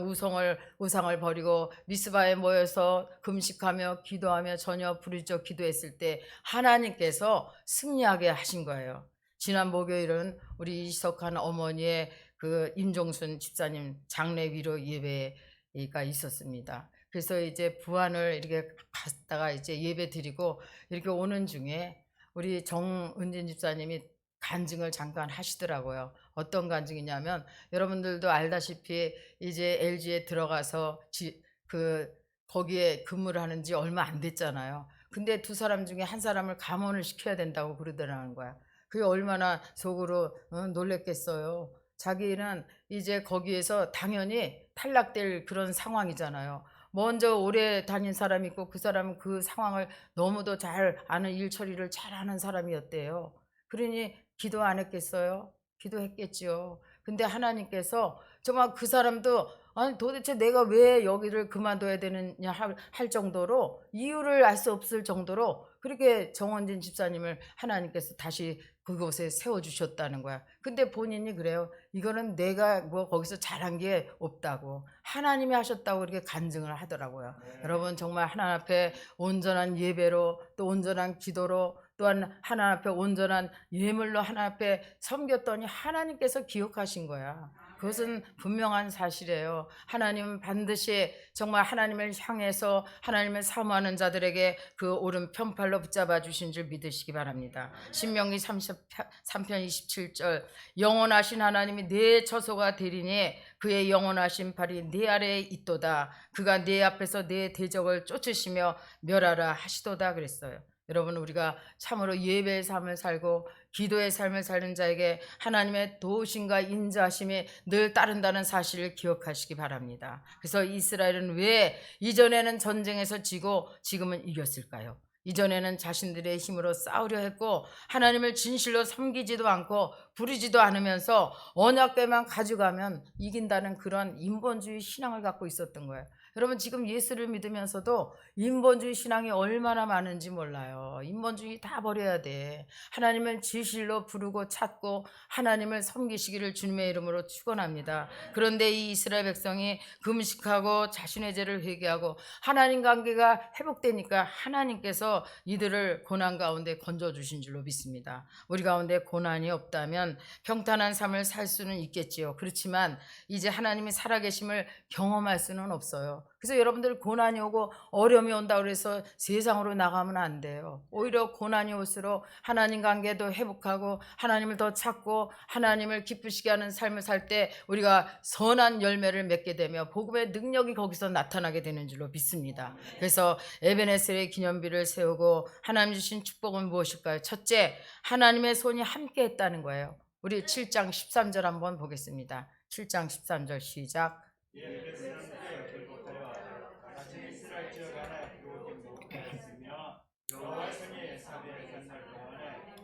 우상을 버리고 미스바에 모여서 금식하며 기도하며 전혀 부르짖어 기도했을 때 하나님께서 승리하게 하신 거예요. 지난 목요일은 우리 이석한 어머니의 그 임종순 집사님 장례 위로 예배가 있었습니다. 그래서 이제 부안을 이렇게 갔다가 이제 예배 드리고 이렇게 오는 중에 우리 정은진 집사님이 간증을 잠깐 하시더라고요. 어떤 간증이냐면 여러분들도 알다시피 이제 LG에 들어가서 거기에 근무를 하는 지 얼마 안 됐잖아요. 근데 두 사람 중에 한 사람을 감원을 시켜야 된다고 그러더라는 거야. 그게 얼마나 속으로 놀랬겠어요. 자기는 이제 거기에서 당연히 탈락될 그런 상황이잖아요. 먼저 오래 다닌 사람이 있고 그 사람은 그 상황을 너무도 잘 아는 일 처리를 잘하는 사람이었대요. 그러니 기도 안 했겠어요? 기도했겠지요. 근데 하나님께서 정말 그 사람도 아니 도대체 내가 왜 여기를 그만둬야 되느냐 할 정도로 이유를 알 수 없을 정도로 그렇게 정원진 집사님을 하나님께서 다시 그곳에 세워주셨다는 거야. 근데 본인이 그래요. 이거는 내가 뭐 거기서 잘한 게 없다고, 하나님이 하셨다고 이렇게 간증을 하더라고요. 여러분, 정말 하나님 앞에 온전한 예배로, 또 온전한 기도로, 또한 하나님 앞에 온전한 예물로 하나님 앞에 섬겼더니 하나님께서 기억하신 거야. 그것은 분명한 사실이에요. 하나님은 반드시 정말 하나님을 향해서 하나님을 사모하는 자들에게 그 오른 편팔로 붙잡아 주신 줄 믿으시기 바랍니다. 신명기 33편 27절, 영원하신 하나님이 내 처소가 되리니 그의 영원하신 팔이 내 아래에 있도다. 그가 내 앞에서 내 대적을 쫓으시며 멸하라 하시도다 그랬어요. 여러분, 우리가 참으로 예배의 삶을 살고 기도의 삶을 사는 자에게 하나님의 도우심과 인자하심이 늘 따른다는 사실을 기억하시기 바랍니다. 그래서 이스라엘은 왜 이전에는 전쟁에서 지고 지금은 이겼을까요? 이전에는 자신들의 힘으로 싸우려 했고 하나님을 진실로 섬기지도 않고 부르지도 않으면서 언약궤만 가져가면 이긴다는 그런 인본주의 신앙을 갖고 있었던 거예요. 여러분, 지금 예수를 믿으면서도 인본주의 신앙이 얼마나 많은지 몰라요. 인본주의 다 버려야 돼. 하나님을 진실로 부르고 찾고 하나님을 섬기시기를 주님의 이름으로 축원합니다. 그런데 이 이스라엘 백성이 금식하고 자신의 죄를 회개하고 하나님 관계가 회복되니까 하나님께서 이들을 고난 가운데 건져주신 줄로 믿습니다. 우리 가운데 고난이 없다면 평탄한 삶을 살 수는 있겠지요. 그렇지만 이제 하나님이 살아계심을 경험할 수는 없어요. 그래서 여러분들 고난이 오고 어려움이 온다고 해서 세상으로 나가면 안 돼요. 오히려 고난이 올수록 하나님 관계도 회복하고 하나님을 더 찾고 하나님을 기쁘시게 하는 삶을 살 때 우리가 선한 열매를 맺게 되며 복음의 능력이 거기서 나타나게 되는 줄로 믿습니다. 그래서 에베네셀의 기념비를 세우고 하나님 주신 축복은 무엇일까요? 첫째, 하나님의 손이 함께 했다는 거예요. 우리 7장 13절 한번 보겠습니다. 7장 13절 시작.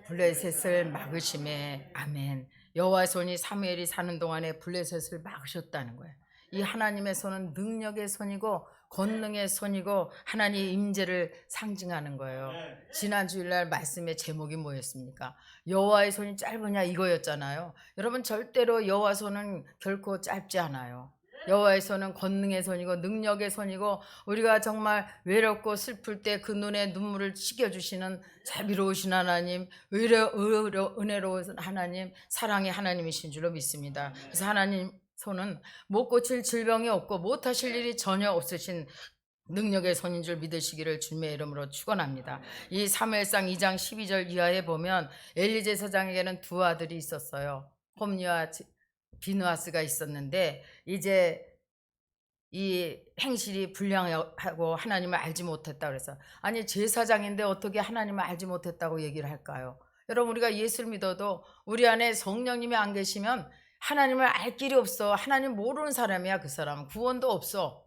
블레셋을 막으심에 아멘. 여호와의 손이 사무엘이 사는 동안에 블레셋을 막으셨다는 거예요. 이 하나님의 손은 능력의 손이고 권능의 손이고 하나님의 임재를 상징하는 거예요. 지난 주일날 말씀의 제목이 뭐였습니까? 여호와의 손이 짧으냐 이거였잖아요. 여러분, 절대로 여호와 손은 결코 짧지 않아요. 여호와의 손은 권능의 손이고 능력의 손이고 우리가 정말 외롭고 슬플 때 그 눈에 눈물을 식혀주시는 자비로우신 하나님, 은혜로운 하나님, 사랑의 하나님이신 줄로 믿습니다. 그래서 하나님 손은 못 고칠 질병이 없고 못하실 일이 전혀 없으신 능력의 손인 줄 믿으시기를 주님의 이름으로 축원합니다. 이 사무엘상 2장 12절 이하에 보면 엘리 제사장에게는 두 아들이 있었어요. 홈리와 비느하스가 있었는데 이제 이 행실이 불량하고 하나님을 알지 못했다 그래서, 아니 제사장인데 어떻게 하나님을 알지 못했다고 얘기를 할까요? 여러분, 우리가 예수를 믿어도 우리 안에 성령님이 안 계시면 하나님을 알 길이 없어. 하나님 모르는 사람이야. 그 사람은 구원도 없어.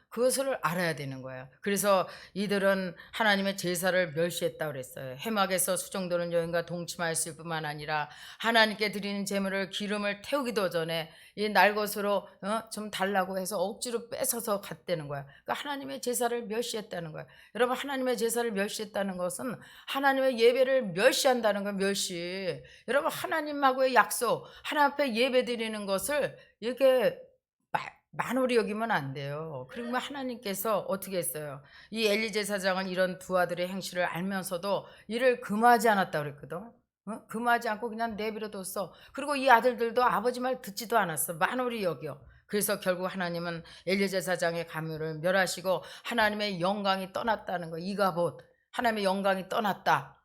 그것을 알아야 되는 거예요. 그래서 이들은 하나님의 제사를 멸시했다고 그랬어요. 해막에서 수종도는 여인과 동침하였을 뿐만 아니라 하나님께 드리는 제물을 기름을 태우기도 전에 이 날것으로 좀 달라고 해서 억지로 뺏어서 갔다는 거야. 그러니까 하나님의 제사를 멸시했다는 거야. 여러분, 하나님의 제사를 멸시했다는 것은 하나님의 예배를 멸시한다는 거야. 멸시. 여러분, 하나님하고의 약속, 하나님 앞에 예배 드리는 것을 이렇게 만홀히 여기면 안 돼요. 그리고 하나님께서 어떻게 했어요? 이 엘리 제사장은 이런 두 아들의 행실을 알면서도 이를 금하지 않았다 그랬거든. 금하지 않고 그냥 내버려뒀어. 그리고 이 아들들도 아버지 말 듣지도 않았어. 만홀히 여겨. 그래서 결국 하나님은 엘리 제사장의 가문을 멸하시고 하나님의 영광이 떠났다는 거. 이가봇, 하나님의 영광이 떠났다.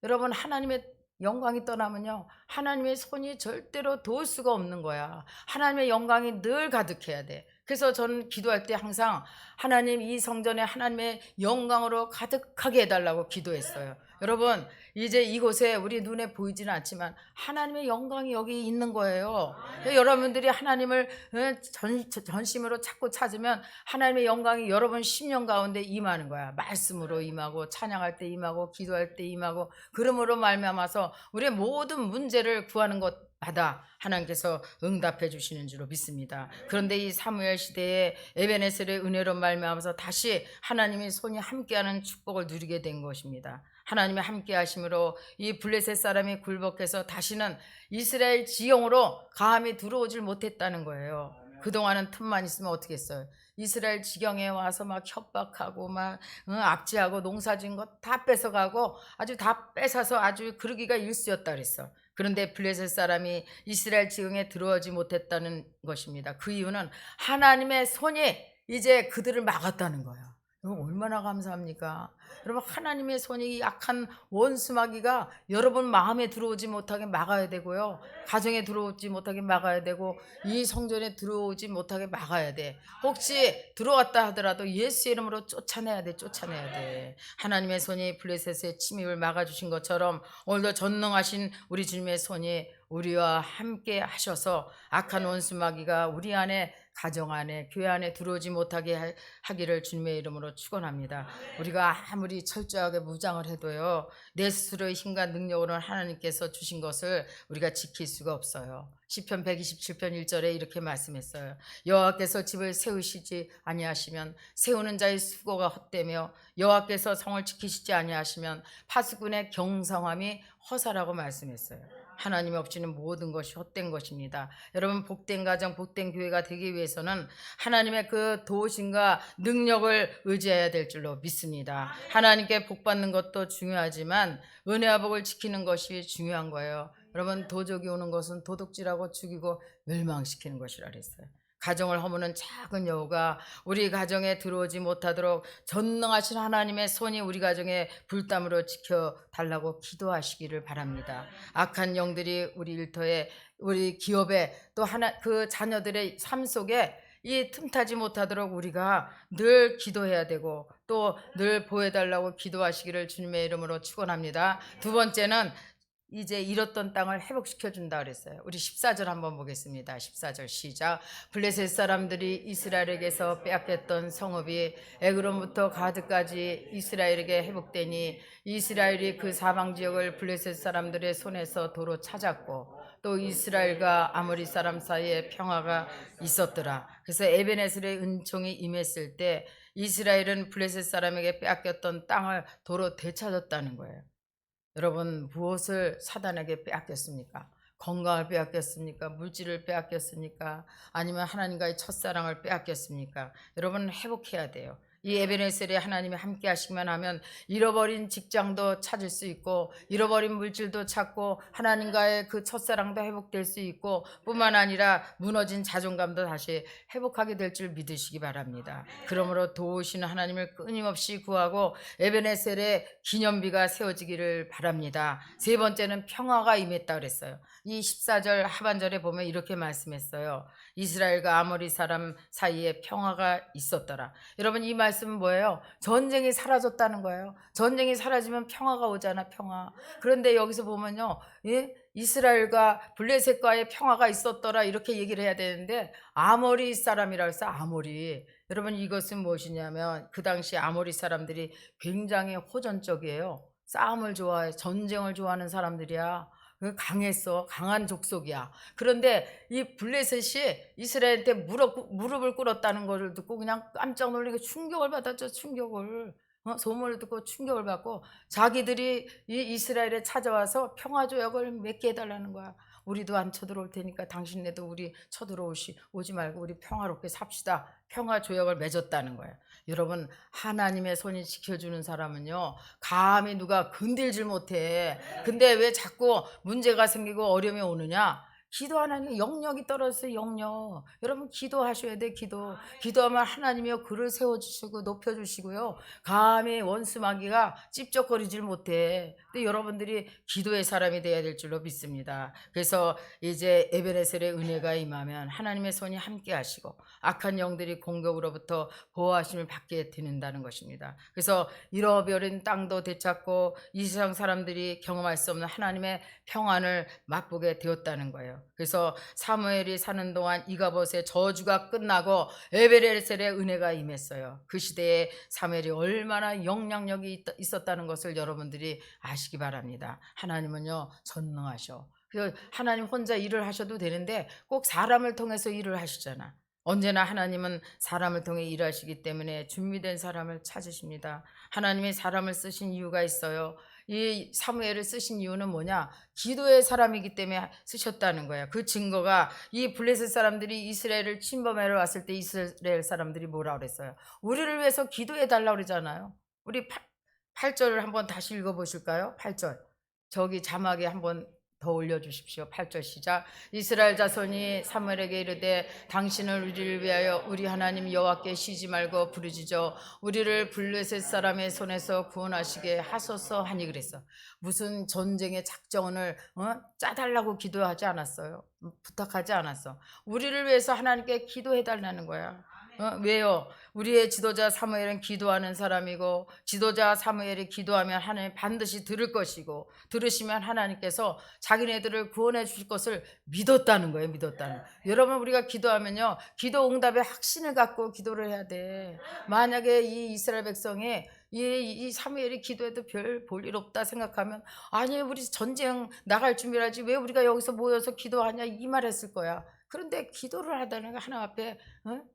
여러분, 하나님의 영광이 떠나면요, 하나님의 손이 절대로 도울 수가 없는 거야. 하나님의 영광이 늘 가득해야 돼. 그래서 저는 기도할 때 항상 하나님, 이 성전에 하나님의 영광으로 가득하게 해달라고 기도했어요. 여러분, 이제 이곳에 우리 눈에 보이지는 않지만 하나님의 영광이 여기 있는 거예요. 여러분들이 하나님을 전심으로 찾고 찾으면 하나님의 영광이 여러분 심령 가운데 임하는 거야. 말씀으로 임하고 찬양할 때 임하고 기도할 때 임하고, 그러므로 말미암아서 우리의 모든 문제를 구하는 것마다 하나님께서 응답해 주시는 줄로 믿습니다. 그런데 이 사무엘 시대에 에베네셀의 은혜로 말미암아서 다시 하나님의 손이 함께하는 축복을 누리게 된 것입니다. 하나님의 함께 하심으로 이 블레셋 사람이 굴복해서 다시는 이스라엘 지경으로 감히 들어오질 못했다는 거예요. 그동안은 틈만 있으면 어떻게 했어요? 이스라엘 지경에 와서 막 협박하고 막 압제하고 농사진 것 다 뺏어가고 아주 다 뺏어서 아주 그러기가 일쑤였다 그랬어. 그런데 블레셋 사람이 이스라엘 지경에 들어오지 못했다는 것입니다. 그 이유는 하나님의 손이 이제 그들을 막았다는 거예요. 이거 얼마나 감사합니까? 여러분, 하나님의 손이 약한 원수마귀가 여러분 마음에 들어오지 못하게 막아야 되고요, 가정에 들어오지 못하게 막아야 되고, 이 성전에 들어오지 못하게 막아야 돼. 혹시 들어왔다 하더라도 예수 이름으로 쫓아내야 돼. 하나님의 손이 블레셋의 침입을 막아주신 것처럼 오늘도 전능하신 우리 주님의 손이 우리와 함께 하셔서 악한 원수마귀가 우리 안에, 가정 안에, 교회 안에 들어오지 못하게 하기를 주님의 이름으로 축원합니다. 우리가 아무리 철저하게 무장을 해도요, 내 스스로의 힘과 능력으로는 하나님께서 주신 것을 우리가 지킬 수가 없어요. 시편 127편 1절에 이렇게 말씀했어요. 여호와께서 집을 세우시지 아니하시면 세우는 자의 수고가 헛되며 여호와께서 성을 지키시지 아니하시면 파수꾼의 경성함이 허사라고 말씀했어요. 하나님 없이는 모든 것이 헛된 것입니다. 여러분, 복된 가정, 복된 교회가 되기 위해서는 하나님의 그 도우심과 능력을 의지해야 될 줄로 믿습니다. 하나님께 복 받는 것도 중요하지만 은혜와 복을 지키는 것이 중요한 거예요. 여러분, 도적이 오는 것은 도둑질하고 죽이고 멸망시키는 것이라 그랬어요. 가정을 허무는 작은 여우가 우리 가정에 들어오지 못하도록 전능하신 하나님의 손이 우리 가정에 불담으로 지켜달라고 기도하시기를 바랍니다. 악한 영들이 우리 일터에, 우리 기업에, 또 그 자녀들의 삶 속에 이 틈타지 못하도록 우리가 늘 기도해야 되고 또 늘 보여달라고 기도하시기를 주님의 이름으로 축원합니다. 두 번째는 이제 잃었던 땅을 회복시켜 준다 그랬어요. 우리 14절 한번 보겠습니다. 14절 시작. 블레셋 사람들이 이스라엘에게서 빼앗겼던 성읍이 에그론부터 가드까지 이스라엘에게 회복되니 이스라엘이 그 사방 지역을 블레셋 사람들의 손에서 도로 찾았고 또 이스라엘과 아모리 사람 사이에 평화가 있었더라. 그래서 에베네셀의 은총이 임했을 때 이스라엘은 블레셋 사람에게 빼앗겼던 땅을 도로 되찾았다는 거예요. 여러분, 무엇을 사단에게 빼앗겼습니까? 건강을 빼앗겼습니까? 물질을 빼앗겼습니까? 아니면 하나님과의 첫사랑을 빼앗겼습니까? 여러분, 회복해야 돼요. 이 에베네셀에 하나님이 함께 하시기만 하면 잃어버린 직장도 찾을 수 있고 잃어버린 물질도 찾고 하나님과의 그 첫사랑도 회복될 수 있고 뿐만 아니라 무너진 자존감도 다시 회복하게 될 줄 믿으시기 바랍니다. 그러므로 도우시는 하나님을 끊임없이 구하고 에베네셀의 기념비가 세워지기를 바랍니다. 세 번째는 평화가 임했다 그랬어요. 이 14절 하반절에 보면 이렇게 말씀했어요. 이스라엘과 아모리 사람 사이에 평화가 있었더라. 여러분, 이 말씀은 뭐예요? 전쟁이 사라졌다는 거예요. 전쟁이 사라지면 평화가 오잖아, 평화. 그런데 여기서 보면요, 이스라엘과 블레셋과의 평화가 있었더라 이렇게 얘기를 해야 되는데 아모리 사람이라고 해서 아모리. 여러분, 이것은 무엇이냐면 그 당시 아모리 사람들이 굉장히 호전적이에요. 싸움을 좋아해, 전쟁을 좋아하는 사람들이야. 강했어. 강한 족속이야. 그런데 이 블레셋이 이스라엘한테 무릎을 꿇었다는 것을 듣고 그냥 깜짝 놀라게 충격을 받았죠. 충격을. 소문을 듣고 충격을 받고 자기들이 이 이스라엘에 찾아와서 평화조약을 맺게 해달라는 거야. 우리도 안 쳐들어올 테니까 당신네도 우리 오지 말고 우리 평화롭게 삽시다. 평화조약을 맺었다는 거예요. 여러분, 하나님의 손이 지켜주는 사람은요, 감히 누가 건들질 못해. 근데 왜 자꾸 문제가 생기고 어려움이 오느냐? 기도 안 하니까 영역이 떨어졌어요. 영역. 여러분, 기도하셔야 돼. 기도하면 하나님이요 그를 세워주시고 높여주시고요, 감히 원수마귀가 찝쩍거리질 못해. 근데 여러분들이 기도의 사람이 돼야 될 줄로 믿습니다. 그래서 이제 에베네셀의 은혜가 임하면 하나님의 손이 함께 하시고 악한 영들이 공격으로부터 보호하심을 받게 되는다는 것입니다. 그래서 잃어버린 땅도 되찾고 이 세상 사람들이 경험할 수 없는 하나님의 평안을 맛보게 되었다는 거예요. 그래서 사무엘이 사는 동안 이가봇의 저주가 끝나고 에베네셀의 은혜가 임했어요. 그 시대에 사무엘이 얼마나 영향력이 있었다는 것을 여러분들이 아시기 바랍니다. 하나님은요 전능하셔. 그래서 하나님 혼자 일을 하셔도 되는데 꼭 사람을 통해서 일을 하시잖아. 언제나 하나님은 사람을 통해 일하시기 때문에 준비된 사람을 찾으십니다. 하나님이 사람을 쓰신 이유가 있어요. 이 사무엘을 쓰신 이유는 뭐냐? 기도의 사람이기 때문에 쓰셨다는 거야. 그 증거가 이 블레셋 사람들이 이스라엘을 침범하러 왔을 때 이스라엘 사람들이 뭐라 그랬어요? 우리를 위해서 기도해 달라고 그러잖아요. 우리 8절을 한번 다시 읽어 보실까요? 8절. 저기 자막에 한번 더 올려주십시오. 8절 시작. 이스라엘 자손이 사무엘에게 이르되 당신은 우리를 위하여 우리 하나님 여호와께 쉬지 말고 부르짖어 우리를 블레셋 사람의 손에서 구원하시게 하소서 하니 그랬어. 무슨 전쟁의 작전을 짜달라고 기도하지 않았어요. 부탁하지 않았어. 우리를 위해서 하나님께 기도해 달라는 거야. 왜요? 우리의 지도자 사무엘은 기도하는 사람이고 지도자 사무엘이 기도하면 하나님 반드시 들을 것이고 들으시면 하나님께서 자기네들을 구원해 주실 것을 믿었다는 거예요. 믿었다는. 여러분 우리가 기도하면요. 기도 응답의 확신을 갖고 기도를 해야 돼. 만약에 이 이스라엘 백성이 이 사무엘이 기도해도 별 볼 일 없다 생각하면 아니 우리 전쟁 나갈 준비를 하지 왜 우리가 여기서 모여서 기도하냐 이 말 했을 거야. 그런데 기도를 하다는 게 하나님 앞에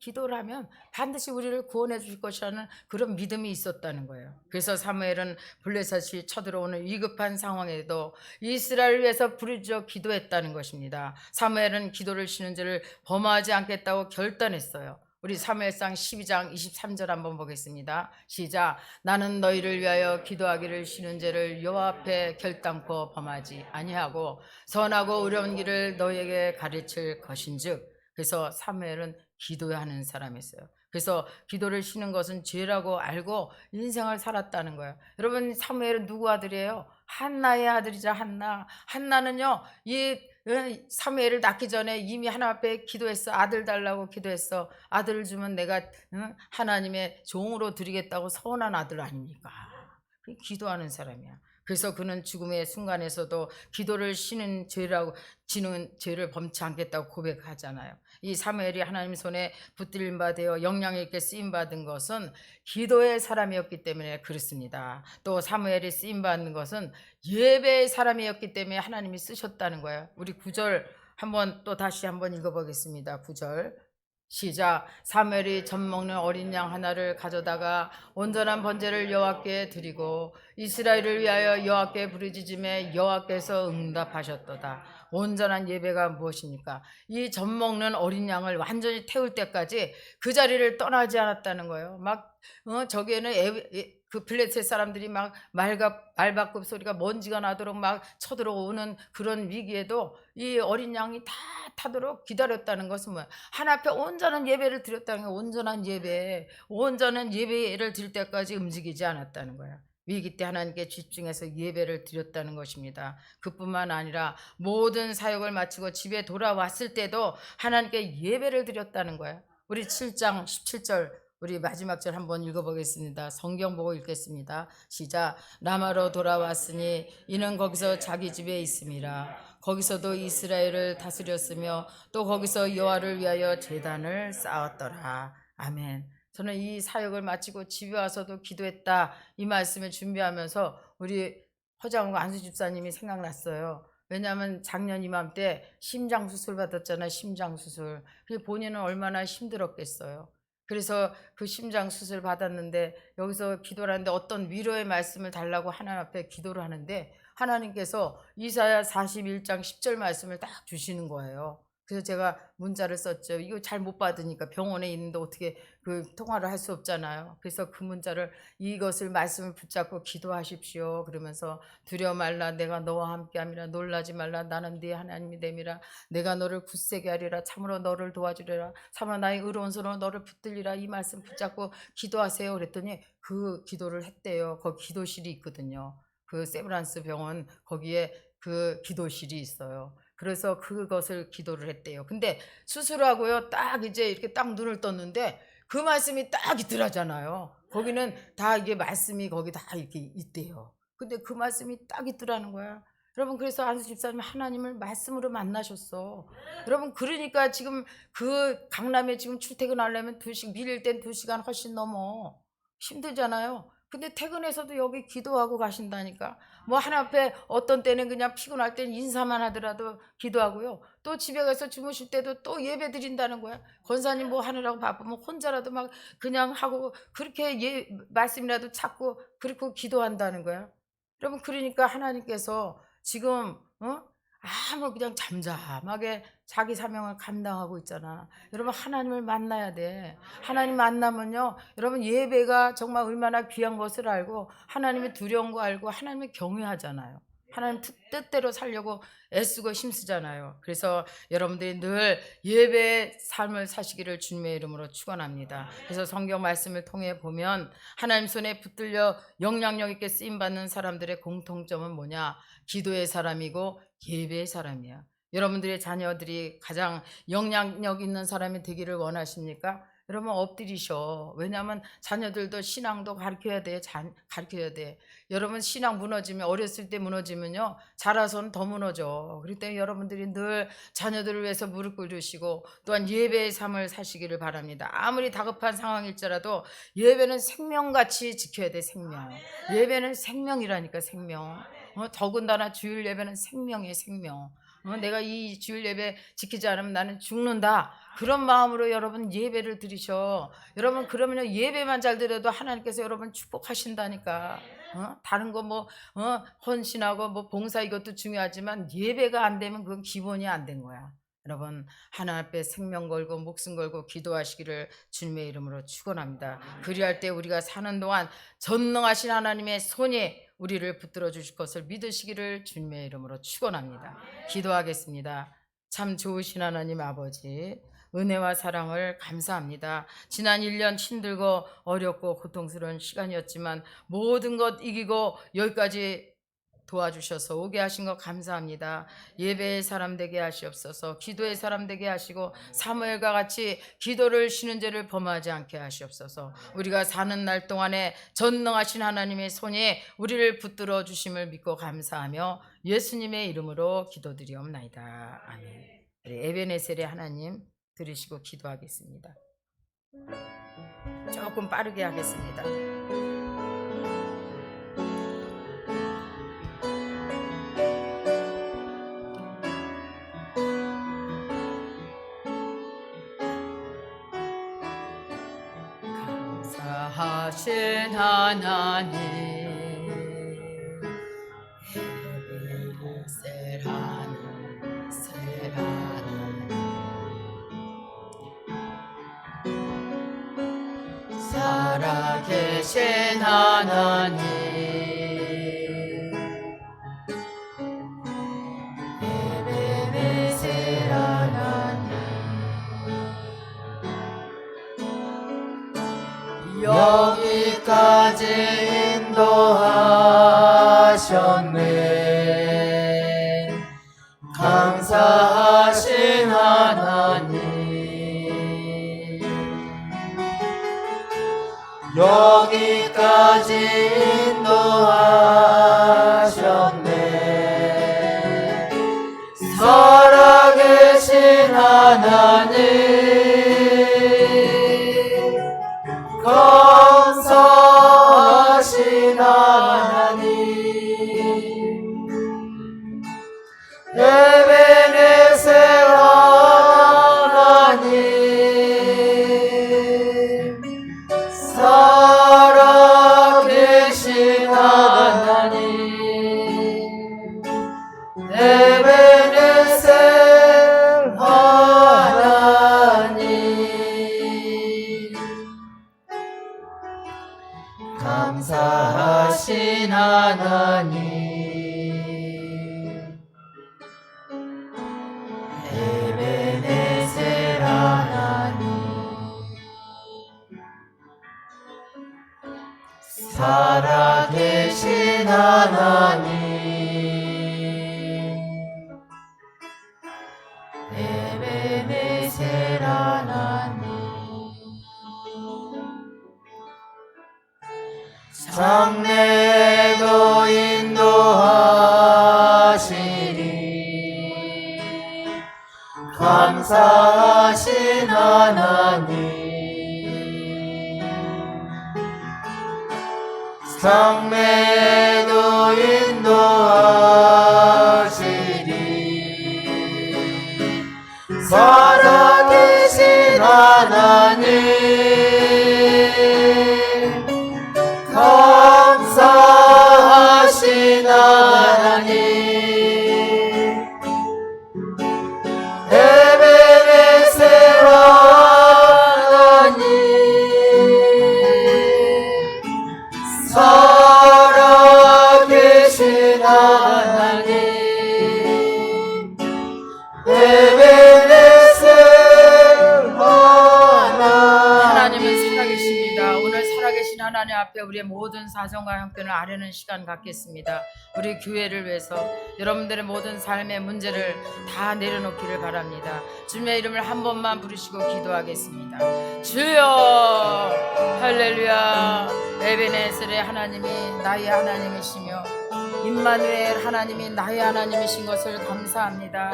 기도를 하면 반드시 우리를 구원해 줄 것이라는 그런 믿음이 있었다는 거예요. 그래서 사무엘은 블레셋이 쳐들어오는 위급한 상황에도 이스라엘을 위해서 부르짖어 기도했다는 것입니다. 사무엘은 기도를 쉬는 죄를 범하지 않겠다고 결단했어요. 우리 사무엘상 12장 23절 한번 보겠습니다. 시작. 나는 너희를 위하여 기도하기를 쉬는 죄를 여호와 앞에 결단코 범하지 아니하고 선하고 의로운 길을 너희에게 가르칠 것인즉. 그래서 사무엘은 기도하는 사람이었어요. 그래서 기도를 쉬는 것은 죄라고 알고 인생을 살았다는 거예요. 여러분 사무엘은 누구 아들이에요? 한나의 아들이자 한나. 한나는요 이 사무엘을 낳기 전에 이미 하나님 앞에 기도했어. 아들 달라고 기도했어. 아들을 주면 내가 하나님의 종으로 드리겠다고 서운한 아들 아닙니까? 기도하는 사람이야. 그래서 그는 죽음의 순간에서도 기도를 쉬는 죄라고 지는 죄를 범치 않겠다고 고백하잖아요. 이 사무엘이 하나님 손에 붙들림 받아 영향 있게 쓰임 받은 것은 기도의 사람이었기 때문에 그렇습니다. 또 사무엘이 쓰임 받는 것은 예배의 사람이었기 때문에 하나님이 쓰셨다는 거예요. 우리 9절 한번 또 다시 한번 읽어보겠습니다. 9절 시작. 사무엘이 젖 먹는 어린 양 하나를 가져다가 온전한 번제를 여호와께 드리고 이스라엘을 위하여 여호와께 부르짖음에 여호와께서 응답하셨도다. 온전한 예배가 무엇입니까? 이 젖 먹는 어린 양을 완전히 태울 때까지 그 자리를 떠나지 않았다는 거예요. 막 저기에는 그 블레셋 사람들이 막 말바꿈 소리가 먼지가 나도록 막 쳐들어오는 그런 위기에도 이 어린 양이 다 타도록 기다렸다는 것은 뭐야? 하나님 앞에 온전한 예배를 드렸다는 거야. 온전한 예배를 드릴 때까지 움직이지 않았다는 거야. 위기 때 하나님께 집중해서 예배를 드렸다는 것입니다. 그뿐만 아니라 모든 사역을 마치고 집에 돌아왔을 때도 하나님께 예배를 드렸다는 거야. 우리 7장 17절 우리 마지막 절 한번 읽어보겠습니다. 성경 보고 읽겠습니다. 시작. 라마로 돌아왔으니 이는 거기서 자기 집에 있음이라. 거기서도 이스라엘을 다스렸으며 또 거기서 여호와를 위하여 제단을 쌓았더라. 아멘. 저는 이 사역을 마치고 집에 와서도 기도했다. 이 말씀을 준비하면서 우리 허장우 안수 집사님이 생각났어요. 왜냐하면 작년 이맘때 심장 수술 받았잖아요. 심장 수술. 본인은 얼마나 힘들었겠어요. 그래서 그 심장 수술 받았는데 여기서 기도를 하는데 어떤 위로의 말씀을 달라고 하나님 앞에 기도를 하는데 하나님께서 이사야 41장 10절 말씀을 딱 주시는 거예요. 그래서 제가 문자를 썼죠. 이거 잘 못 받으니까 병원에 있는데 어떻게 그 통화를 할 수 없잖아요. 그래서 그 문자를 이것을 말씀을 붙잡고 기도하십시오. 그러면서 두려워 말라 내가 너와 함께함이라 놀라지 말라 나는 네 하나님이 됨이라 내가 너를 굳세게 하리라 참으로 너를 도와주리라 참으로 나의 의로운 손으로 너를 붙들리라 이 말씀 붙잡고 기도하세요. 그랬더니 그 기도를 했대요. 거기 기도실이 있거든요. 그 세브란스 병원 거기에 그 기도실이 있어요. 그래서 그것을 기도를 했대요. 근데 수술하고요 딱 이제 이렇게 딱 눈을 떴는데 그 말씀이 딱 있더라잖아요. 거기는 다 이게 말씀이 거기 다 이렇게 있대요. 근데 그 말씀이 딱 있더라는 거야. 여러분 그래서 안수 집사님 하나님을 말씀으로 만나셨어. 여러분 그러니까 지금 그 강남에 지금 출퇴근하려면 밀릴 땐 2시간 훨씬 넘어. 힘들잖아요. 근데 퇴근해서도 여기 기도하고 가신다니까. 뭐 하나님 앞에 어떤 때는 그냥 피곤할 땐 인사만 하더라도 기도하고요. 또 집에 가서 주무실 때도 또 예배 드린다는 거야. 권사님 뭐 하느라고 바쁘면 혼자라도 막 그냥 하고 그렇게 말씀이라도 찾고 그렇게 기도한다는 거야. 여러분 그러니까 하나님께서 지금 아무 그냥 잠잠하게 자기 사명을 감당하고 있잖아. 여러분 하나님을 만나야 돼. 하나님 만나면요, 여러분 예배가 정말 얼마나 귀한 것을 알고 하나님의 두려운 거 알고 하나님을 경외하잖아요. 하나님 뜻대로 살려고 애쓰고 힘쓰잖아요. 그래서 여러분들이 늘 예배의 삶을 사시기를 주님의 이름으로 축원합니다. 그래서 성경 말씀을 통해 보면 하나님 손에 붙들려 영향력 있게 쓰임 받는 사람들의 공통점은 뭐냐? 기도의 사람이고 예배의 사람이야. 여러분들의 자녀들이 가장 영향력 있는 사람이 되기를 원하십니까? 여러분 엎드리셔. 왜냐하면 자녀들도 신앙도 가르쳐야 돼. 가르쳐야 돼. 여러분 신앙 무너지면, 어렸을 때 무너지면요, 자라서는 더 무너져. 그렇기 때문에 여러분들이 늘 자녀들을 위해서 무릎 꿇으시고 또한 예배의 삶을 사시기를 바랍니다. 아무리 다급한 상황일지라도 예배는 생명같이 지켜야 돼. 생명. 예배는 생명이라니까. 생명. 더군다나 주일 예배는 생명이에요. 생명. 내가 이 주일 예배 지키지 않으면 나는 죽는다. 그런 마음으로 여러분 예배를 드리셔. 여러분 그러면 예배만 잘 드려도 하나님께서 여러분 축복하신다니까. 다른 거 뭐 헌신하고 뭐 봉사 이것도 중요하지만 예배가 안 되면 그건 기본이 안 된 거야. 여러분 하나님 앞에 생명 걸고 목숨 걸고 기도하시기를 주님의 이름으로 축원합니다. 그리할 때 우리가 사는 동안 전능하신 하나님의 손이 우리를 붙들어 주실 것을 믿으시기를 주님의 이름으로 축원합니다. 기도하겠습니다. 참 좋으신 하나님 아버지, 은혜와 사랑을 감사합니다. 지난 1년 힘들고 어렵고 고통스러운 시간이었지만 모든 것 이기고 여기까지 도와주셔서 오게 하신 것 감사합니다. 예배의 사람 되게 하시옵소서. 기도의 사람 되게 하시고 사무엘과 같이 기도를 쉬는 죄를 범하지 않게 하시옵소서. 우리가 사는 날 동안에 전능하신 하나님의 손이 우리를 붙들어 주심을 믿고 감사하며 예수님의 이름으로 기도드리옵나이다. 아멘. 우리 에베네셀의 하나님 들으시고 기도하겠습니다. 조금 빠르게 하겠습니다. 감사하신 하나님, 에베네셀 하나님, 살아계신 하나님, 에베네셀 하나님, 여기까지 인도하셨네. 감사하신 하나님, 여기까지 인도하셨네. 살아계신 하나님, 감사하신 하나님, 에베네셀 하나님, 살아계신 하나님, 에베네셀 하나님, 감사하신 하나님, 에베네셀 하나님, 살아계신 하나님, 에베네셀 하나님, 장래도 인도하시리. 감사하신 하나님, 장래도 인도하시리. 살아계신 하나님, 감사하신 에베네셀 하나. 하나님은 살아계십니다. 오늘 살아계신 하나님 앞에 우리의 모든 사정과 형편을 아뢰는 시간 갖겠습니다. 우리 교회를 위해서 여러분들의 모든 삶의 문제를 다 내려놓기를 바랍니다. 주님의 이름을 한 번만 부르시고 기도하겠습니다. 주여 할렐루야. 에베네셀의 하나님이 나의 하나님이시며 임마누엘 하나님이 나의 하나님이신 것을 감사합니다.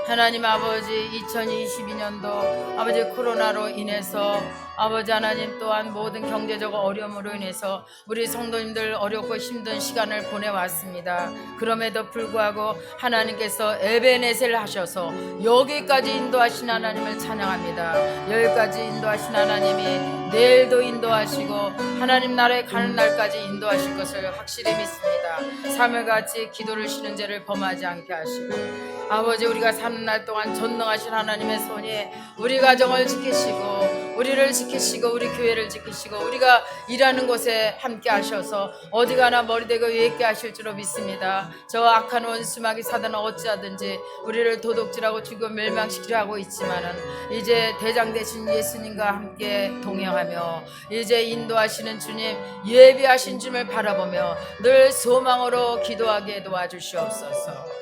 하나님 아버지 2022년도 아버지 코로나로 인해서 아버지 하나님 또한 모든 경제적 어려움으로 인해서 우리 성도님들 어렵고 힘든 시간을 보내왔습니다. 그럼에도 불구하고 하나님께서 에베네셀 하셔서 여기까지 인도하신 하나님을 찬양합니다. 여기까지 인도하신 하나님이 내일도 인도하시고 하나님 나라에 가는 날까지 인도하실 것을 확실히 믿습니다. 삶을같이 기도를 쉬는 죄를 범하지 않게 하시고 아버지 우리가 사는 날 동안 전능하신 하나님의 손이 우리 가정을 지키시고 우리를 지키시고 우리 교회를 지키시고 우리가 일하는 곳에 함께 하셔서 어디 가나 머리 대고 위에 하실 줄로 믿습니다. 저 악한 원수마귀 사단은 어찌하든지 우리를 도둑질하고 죽이고 멸망시키려 하고 있지만은 이제 대장 되신 예수님과 함께 동행하며 이제 인도하시는 주님 예비하신 주님을 바라보며 늘 소망으로 기도하게 도와주시옵소서.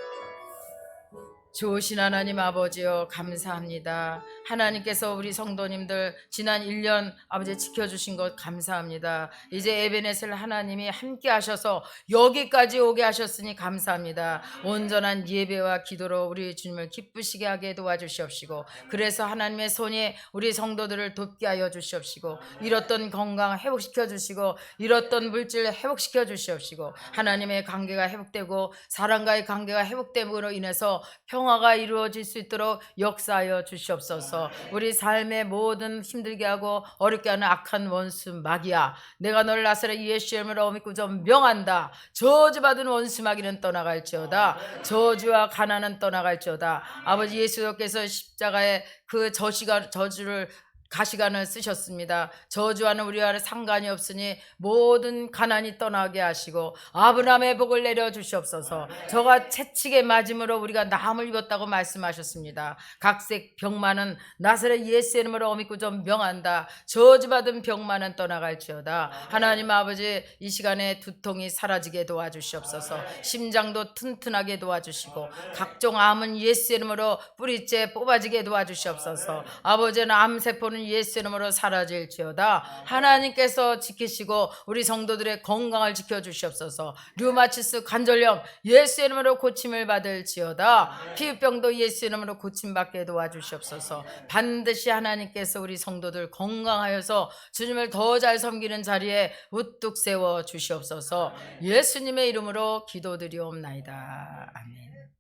좋으신 하나님 아버지여 감사합니다. 하나님께서 우리 성도님들 지난 1년 아버지 지켜주신 것 감사합니다. 이제 에베네셀 하나님이 함께 하셔서 여기까지 오게 하셨으니 감사합니다. 온전한 예배와 기도로 우리 주님을 기쁘시게 하게 도와주시옵시고 그래서 하나님의 손이 우리 성도들을 돕게 하여 주시옵시고 잃었던 건강 회복시켜 주시고 잃었던 물질 회복시켜 주시옵시고 하나님의 관계가 회복되고 사람과의 관계가 회복됨으로 인해서 평화가 이루어질 수 있도록 역사하여 주시옵소서. 우리 삶의 모든 힘들게 하고 어렵게 하는 악한 원수 마귀야 내가 너를 나사렛 예수의 이름으로 믿고 좀 명한다. 저주받은 원수 마귀는 떠나갈지어다. 저주와 가난은 떠나갈지어다. 아버지 예수께서 십자가에 그 저주를 가시관을 쓰셨습니다. 저주와는 우리와 상관이 없으니 모든 가난이 떠나게 하시고 아브라함의 복을 내려 주시옵소서. 저가 채찍에 맞음으로 우리가 나음을 입었다고 말씀하셨습니다. 각색 병만은 나사렛 예수의 이름으로 믿고 좀 명한다. 저주받은 병만은 떠나갈지어다. 하나님 아버지 이 시간에 두통이 사라지게 도와주시옵소서. 심장도 튼튼하게 도와주시고 각종 암은 예수의 이름으로 뿌리째 뽑아지게 도와주시옵소서. 아버지는 암세포는 예수 이름으로 사라질지어다. 하나님께서 지키시고 우리 성도들의 건강을 지켜주시옵소서. 류마티스 관절염 예수 이름으로 고침을 받을지어다. 피부병도 예수 이름으로 고침받게 도와주시옵소서. 반드시 하나님께서 우리 성도들 건강하여서 주님을 더 잘 섬기는 자리에 우뚝 세워 주시옵소서. 예수님의 이름으로 기도드리옵나이다. 아멘.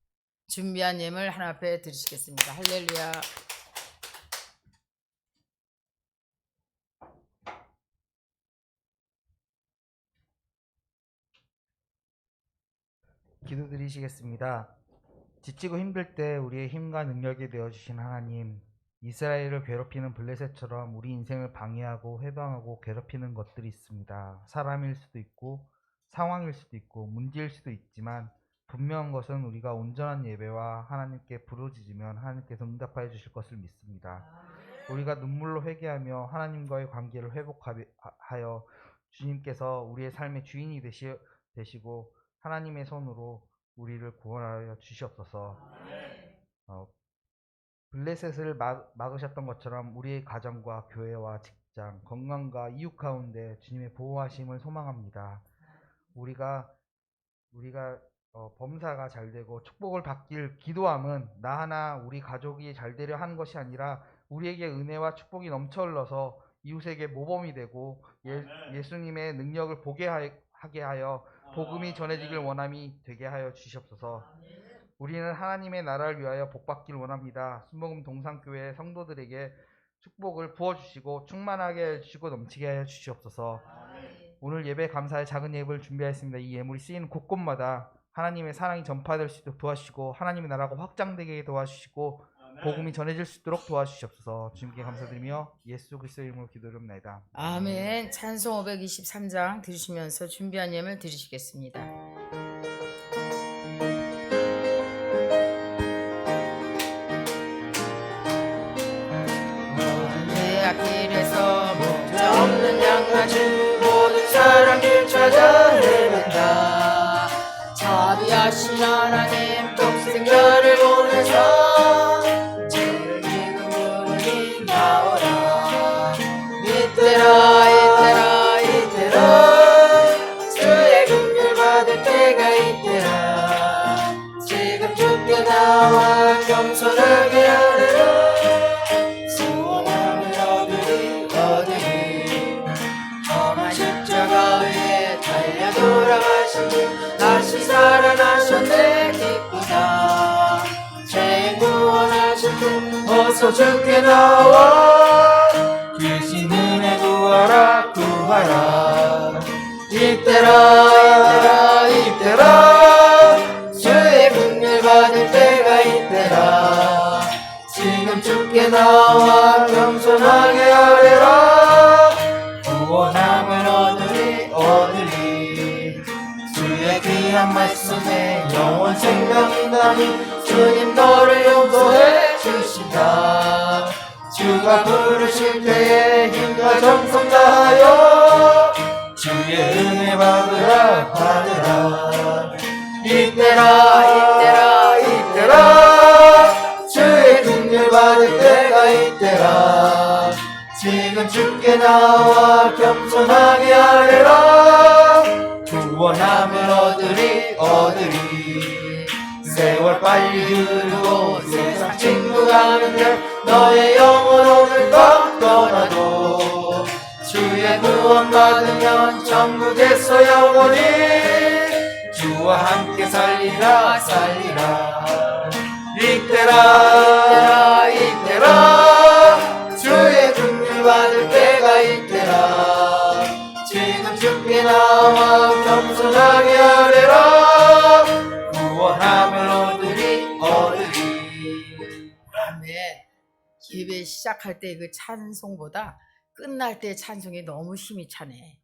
준비한 예물 하나 앞에 드리시겠습니다. 할렐루야. 기도드리시겠습니다. 지치고 힘들 때 우리의 힘과 능력이 되어주신 하나님, 이스라엘을 괴롭히는 블레셋처럼 우리 인생을 방해하고 회방하고 괴롭히는 것들이 있습니다. 사람일 수도 있고 상황일 수도 있고 문제일 수도 있지만 분명한 것은 우리가 온전한 예배와 하나님께 부르짖으면 하나님께서 응답하여 주실 것을 믿습니다. 우리가 눈물로 회개하며 하나님과의 관계를 회복하여 주님께서 우리의 삶의 주인이 되시고 하나님의 손으로 우리를 구원하여 주시옵소서. 블레셋을 막으셨던 것처럼 우리의 가정과 교회와 직장, 건강과 이웃 가운데 주님의 보호하심을 소망합니다. 우리가 범사가 잘 되고 축복을 받길 기도함은 나 하나 우리 가족이 잘 되려 하는 것이 아니라 우리에게 은혜와 축복이 넘쳐 흘러서 이웃에게 모범이 되고 예수님의 능력을 보게 하게 하여 복음이 전해지길 원함이 되게 하여 주시옵소서. 우리는 하나님의 나라를 위하여 복받길 원합니다. 순복음 동산교회 성도들에게 축복을 부어주시고 충만하게 해주시고 넘치게 하여 주시옵소서. 오늘 예배 감사의 작은 예배를 준비하였습니다. 이 예물이 쓰이는 곳곳마다 하나님의 사랑이 전파될 수 있도록 도와주시고 하나님의 나라가 확장되게 도와주시고 복음이 전해질 수 있도록 도와주시옵소서. 주님께 감사드리며 예수 그리스도의 이름으로 기도드립니다. 아멘. 찬송 523장 들으시면서 준비한 예물 드리시겠습니다. 구원하신 하나님 독생자를 보내사 죄를 지은 분이 나오라. 이때라 이때라 이때라 주의 긍휼 받을 때가 이때라. 지금 주께 나와 겸손하게 하리라. 구원함을 얻으리 험한 십자가 위에 달려 돌아가시니 다시 살아나셨네. 기쁘다. 죄인 구원하실 분 어서 주께 나와 귀신 은혜 구하라 구하라. 이때라 이때라 이때라 주의 긍휼 받을 때가 이때라. 지금 주께 나와 겸손하게 하리라. 구원함을 얻으리 주의 귀한 말씀에 영원 생명이나니 주님 너를 용서해 주신다. 주가 부르실 때에 힘과 정성 다하여 주의 은혜 받으라 받으라. 이때라 이때라 주의 긍휼 받을 때가 이때라. 지금 주께 나와 겸손하게 하리라. 구원함을 얻으리 세월 빨리 흐르고 세상 친구가는데 너의 영혼 오늘 밤 떠나도 주의 구원 받으면 천국에서 영원히 주와 함께 살리라 살리라. 이때라 이때라 주의 긍휼 받을 때가 이때라. 지금 주께 나와 겸손하게 하리라. 구원함을 얻으리 아멘. 예배 시작할 때 그 찬송보다 끝날 때 찬송이 너무 힘이 차네.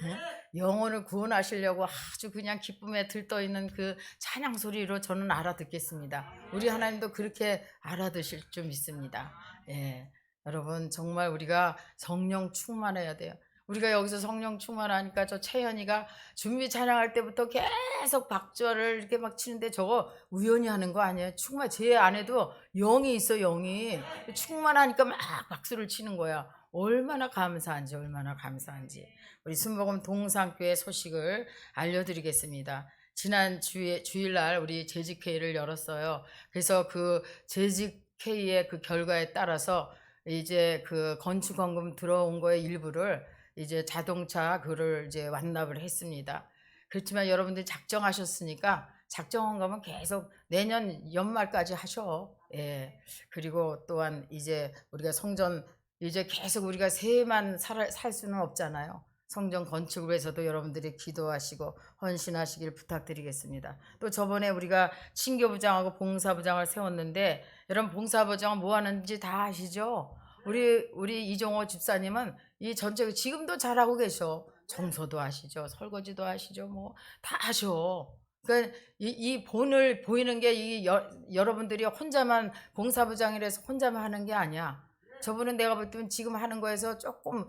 응? 영혼을 구원하시려고 아주 그냥 기쁨에 들떠있는 그 찬양 소리로 저는 알아듣겠습니다. 우리 하나님도 그렇게 알아듣실 줄 믿습니다. 예. 여러분 정말 우리가 성령 충만해야 돼요. 우리가 여기서 성령 충만하니까 저 채연이가 준비 찬양할 때부터 계속 박자를 이렇게 막 치는데 저거 우연히 하는 거 아니에요? 충만 제 안에도 영이 있어. 영이 충만하니까 막 박수를 치는 거야. 얼마나 감사한지 얼마나 감사한지. 우리 순복음 동산교회 소식을 알려드리겠습니다. 지난 주일날 우리 재직회의를 열었어요. 그래서 그 재직회의의 그 결과에 따라서 이제 그 건축원금 들어온 거의 일부를 이제 자동차 그를 이제 완납을 했습니다. 그렇지만 여러분들이 작정하셨으니까 작정원금은 계속 내년 연말까지 하셔. 예. 그리고 또한 이제 우리가 성전 이제 계속 우리가 새해만 살 수는 없잖아요. 성전 건축을 위해서도 여러분들이 기도하시고 헌신하시길 부탁드리겠습니다. 또 저번에 우리가 친교부장하고 봉사부장을 세웠는데 여러분 봉사부장은 뭐 하는지 다 아시죠? 우리 이종호 집사님은 이 전체 지금도 잘하고 계셔. 청소도 하시죠. 설거지도 하시죠. 뭐 다 하셔. 그러니까 이 본을 보이는 게 여러분들이 혼자만 봉사부장이라서 혼자만 하는 게 아니야. 저분은 내가 볼 때는 지금 하는 거에서 조금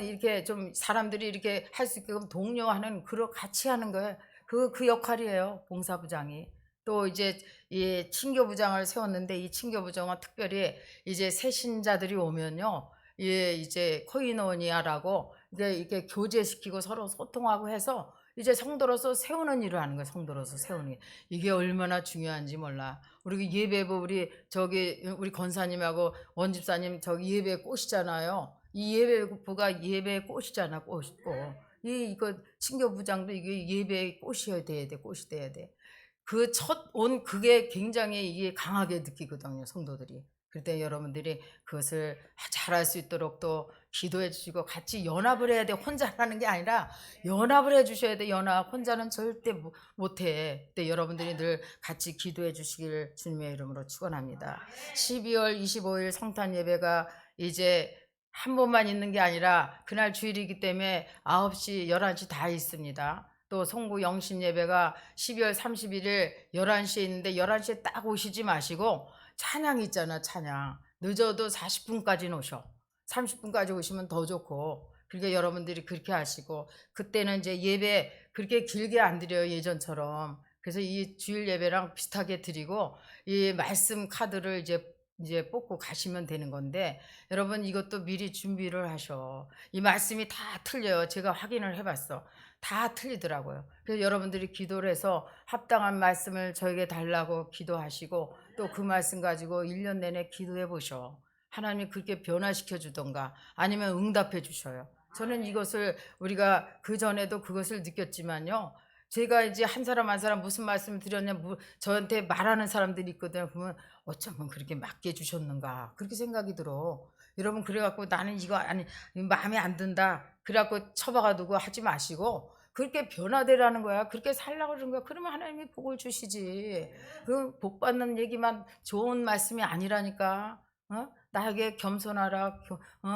이렇게 좀 사람들이 이렇게 할 수 있게끔 독려하는 그런 같이 하는 거예요. 그 역할이에요. 봉사부장이. 또 이제 이 친교부장을 세웠는데 이 친교부장은 특별히 이제 새 신자들이 오면요, 이제 코이노니아라고 이렇게 교제시키고 서로 소통하고 해서 이제 성도로서 세우는 일을 하는 거예요. 성도로서 세우는 일. 이게 얼마나 중요한지 몰라. 우리 예배부 우리 권사님하고 원집사님 저기 예배 꽃이잖아요. 이 예배부가 예배의 꽃이잖아. 꽃고 이거 친교부장도 이게 예배의 꽃이어야 돼. 꽃이 돼야 돼. 그 그게 굉장히 이게 강하게 느끼거든요. 성도들이. 그때 여러분들이 그것을 잘할 수 있도록 또 기도해 주시고 같이 연합을 해야 돼. 혼자 하는 게 아니라 연합을 해 주셔야 돼. 연합. 혼자는 절대 못해. 그때 여러분들이 늘 같이 기도해 주시길 주님의 이름으로 축원합니다. 12월 25일 성탄 예배가 이제 한 번만 있는 게 아니라 그날 주일이기 때문에 9시, 11시 다 있습니다. 또 송구 영신 예배가 12월 31일 11시에 있는데 11시에 딱 오시지 마시고 찬양 있잖아. 찬양 늦어도 40분까지는 오셔. 30분까지 오시면 더 좋고. 그러니까 여러분들이 그렇게 하시고 그때는 이제 예배 그렇게 길게 안 드려요. 예전처럼 그래서 이 주일 예배랑 비슷하게 드리고 이 말씀 카드를 이제 뽑고 가시면 되는 건데, 여러분 이것도 미리 준비를 하셔. 이 말씀이 다 틀려요. 제가 확인을 해봤어. 다 틀리더라고요. 그래서 여러분들이 기도를 해서 합당한 말씀을 저에게 달라고 기도하시고 또 그 말씀 가지고 1년 내내 기도해 보셔. 하나님이 그렇게 변화시켜 주던가 아니면 응답해 주셔요. 저는 이것을 우리가 그 전에도 그것을 느꼈지만요. 제가 이제 한 사람 한 사람 무슨 말씀을 드렸냐 저한테 말하는 사람들이 있거든요. 그러면 어쩌면 그렇게 맞게 주셨는가 그렇게 생각이 들어. 여러분 그래갖고 나는 이거 아니 마음에 안 든다 그래갖고 처박아두고 하지 마시고 그렇게 변화되라는 거야. 그렇게 살라고 그러는 거야. 그러면 하나님이 복을 주시지. 그 복 받는 얘기만 좋은 말씀이 아니라니까. 나에게 겸손하라,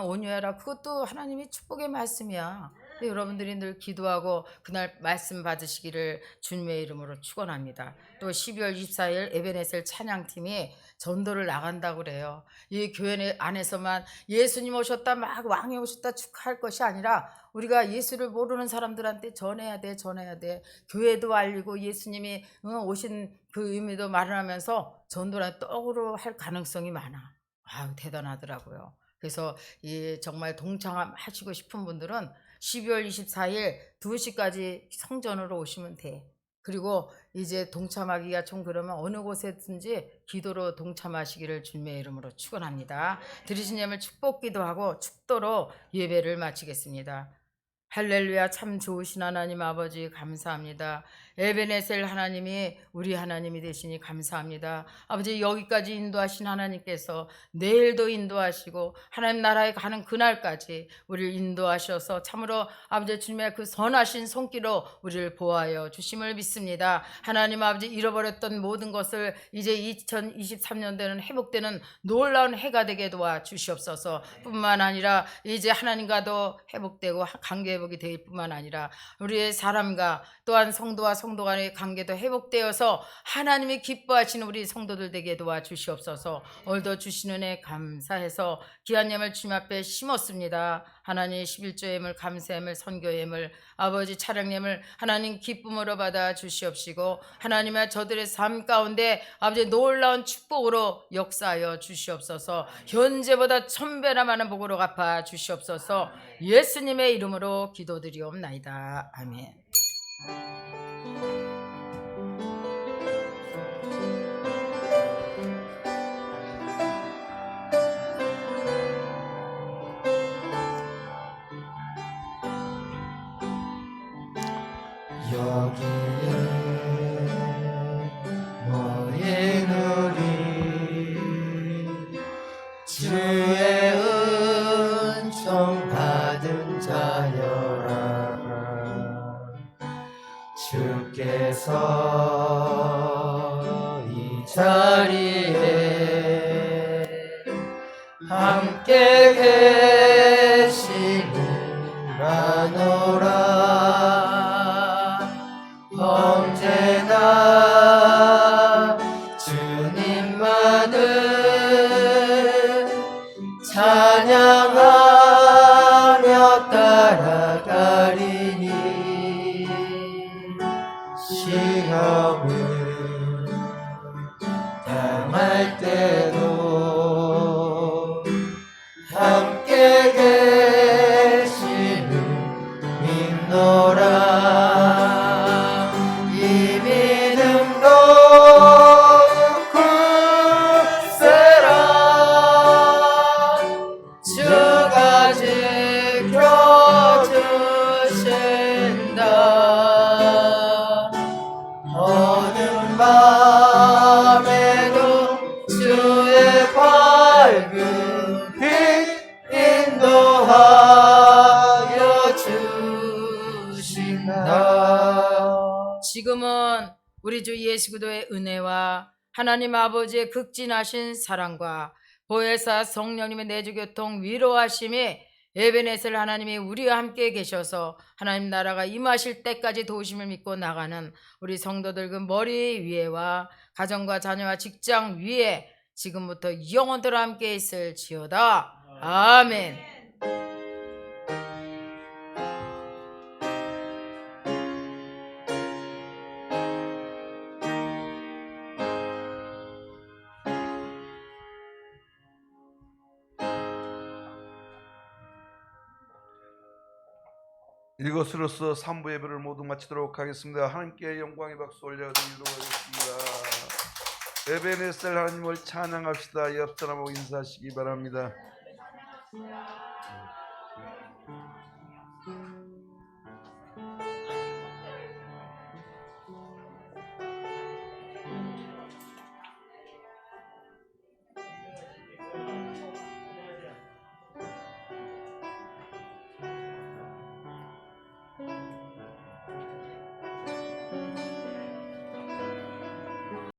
온유하라. 그것도 하나님의 축복의 말씀이야. 근데 여러분들이 늘 기도하고 그날 말씀 받으시기를 주님의 이름으로 축원합니다. 또 12월 24일 에베네셀 찬양팀이 전도를 나간다고 그래요. 이 교회 안에서만 예수님 오셨다 막 왕이 오셨다 축하할 것이 아니라 우리가 예수를 모르는 사람들한테 전해야 돼. 교회도 알리고 예수님이 오신 그 의미도 말하면서 전도를 떡으로 할 가능성이 많아. 아유, 대단하더라고요. 그래서 정말 동참하시고 싶은 분들은 12월 24일 2시까지 성전으로 오시면 돼. 그리고 이제 동참하기가 좀 그러면 어느 곳에든지 기도로 동참하시기를 주님의 이름으로 축원합니다. 들으신 예물 축복 기도하고 축도로 예배를 마치겠습니다. 할렐루야. 참 좋으신 하나님 아버지 감사합니다. 에베네셀 하나님이 우리 하나님이 되시니 감사합니다. 아버지 여기까지 인도하신 하나님께서 내일도 인도하시고 하나님 나라에 가는 그날까지 우리를 인도하셔서 참으로 아버지 주님의 그 선하신 손길로 우리를 보호하여 주심을 믿습니다. 하나님 아버지 잃어버렸던 모든 것을 이제 2023년도에는 회복되는 놀라운 해가 되게 도와 주시옵소서. 뿐만 아니라 이제 하나님과도 회복되고 관계 회복이 될 뿐만 아니라 우리의 사람과 또한 성도와 성도 간의 관계도 회복되어서 하나님이 기뻐하시는 우리 성도들 되게 도와주시옵소서. 오늘도 주시는 은혜 감사해서 귀한 예물 주님 앞에 심었습니다. 하나님 11조 예물 감사 예물 선교 예물 아버지 차량 예물 하나님 기쁨으로 받아 주시옵시고 하나님의 저들의 삶 가운데 아버지 놀라운 축복으로 역사하여 주시옵소서. 현재보다 1000배나 많은 복으로 갚아 주시옵소서. 예수님의 이름으로 기도드리옵나이다. 아멘. 여기에 모인 우리 주의 은총 받은 자여라. 주께서 이 자리에 함께 계시느라노라. 언제나 주님만을 찬양하며 따라가리니 시험을 당할 때도 함께 계시는 믿노라. 지금은 우리 주 예수 그리스도의 은혜와 하나님 아버지의 극진하신 사랑과 보혜사 성령님의 내주교통 위로하심이 에베네셀 하나님이 우리와 함께 계셔서 하나님 나라가 임하실 때까지 도우심을 믿고 나가는 우리 성도들 그 머리 위에와 가정과 자녀와 직장 위에 지금부터 영원토록 함께 있을지어다. 아멘. 이것으로써 3부 예배를 모두 마치도록 하겠습니다. 하나님께 영광의 박수 올려드리도록 하겠습니다. 에베네셀 하나님을 찬양합시다. 옆 사람하고 인사하시기 바랍니다.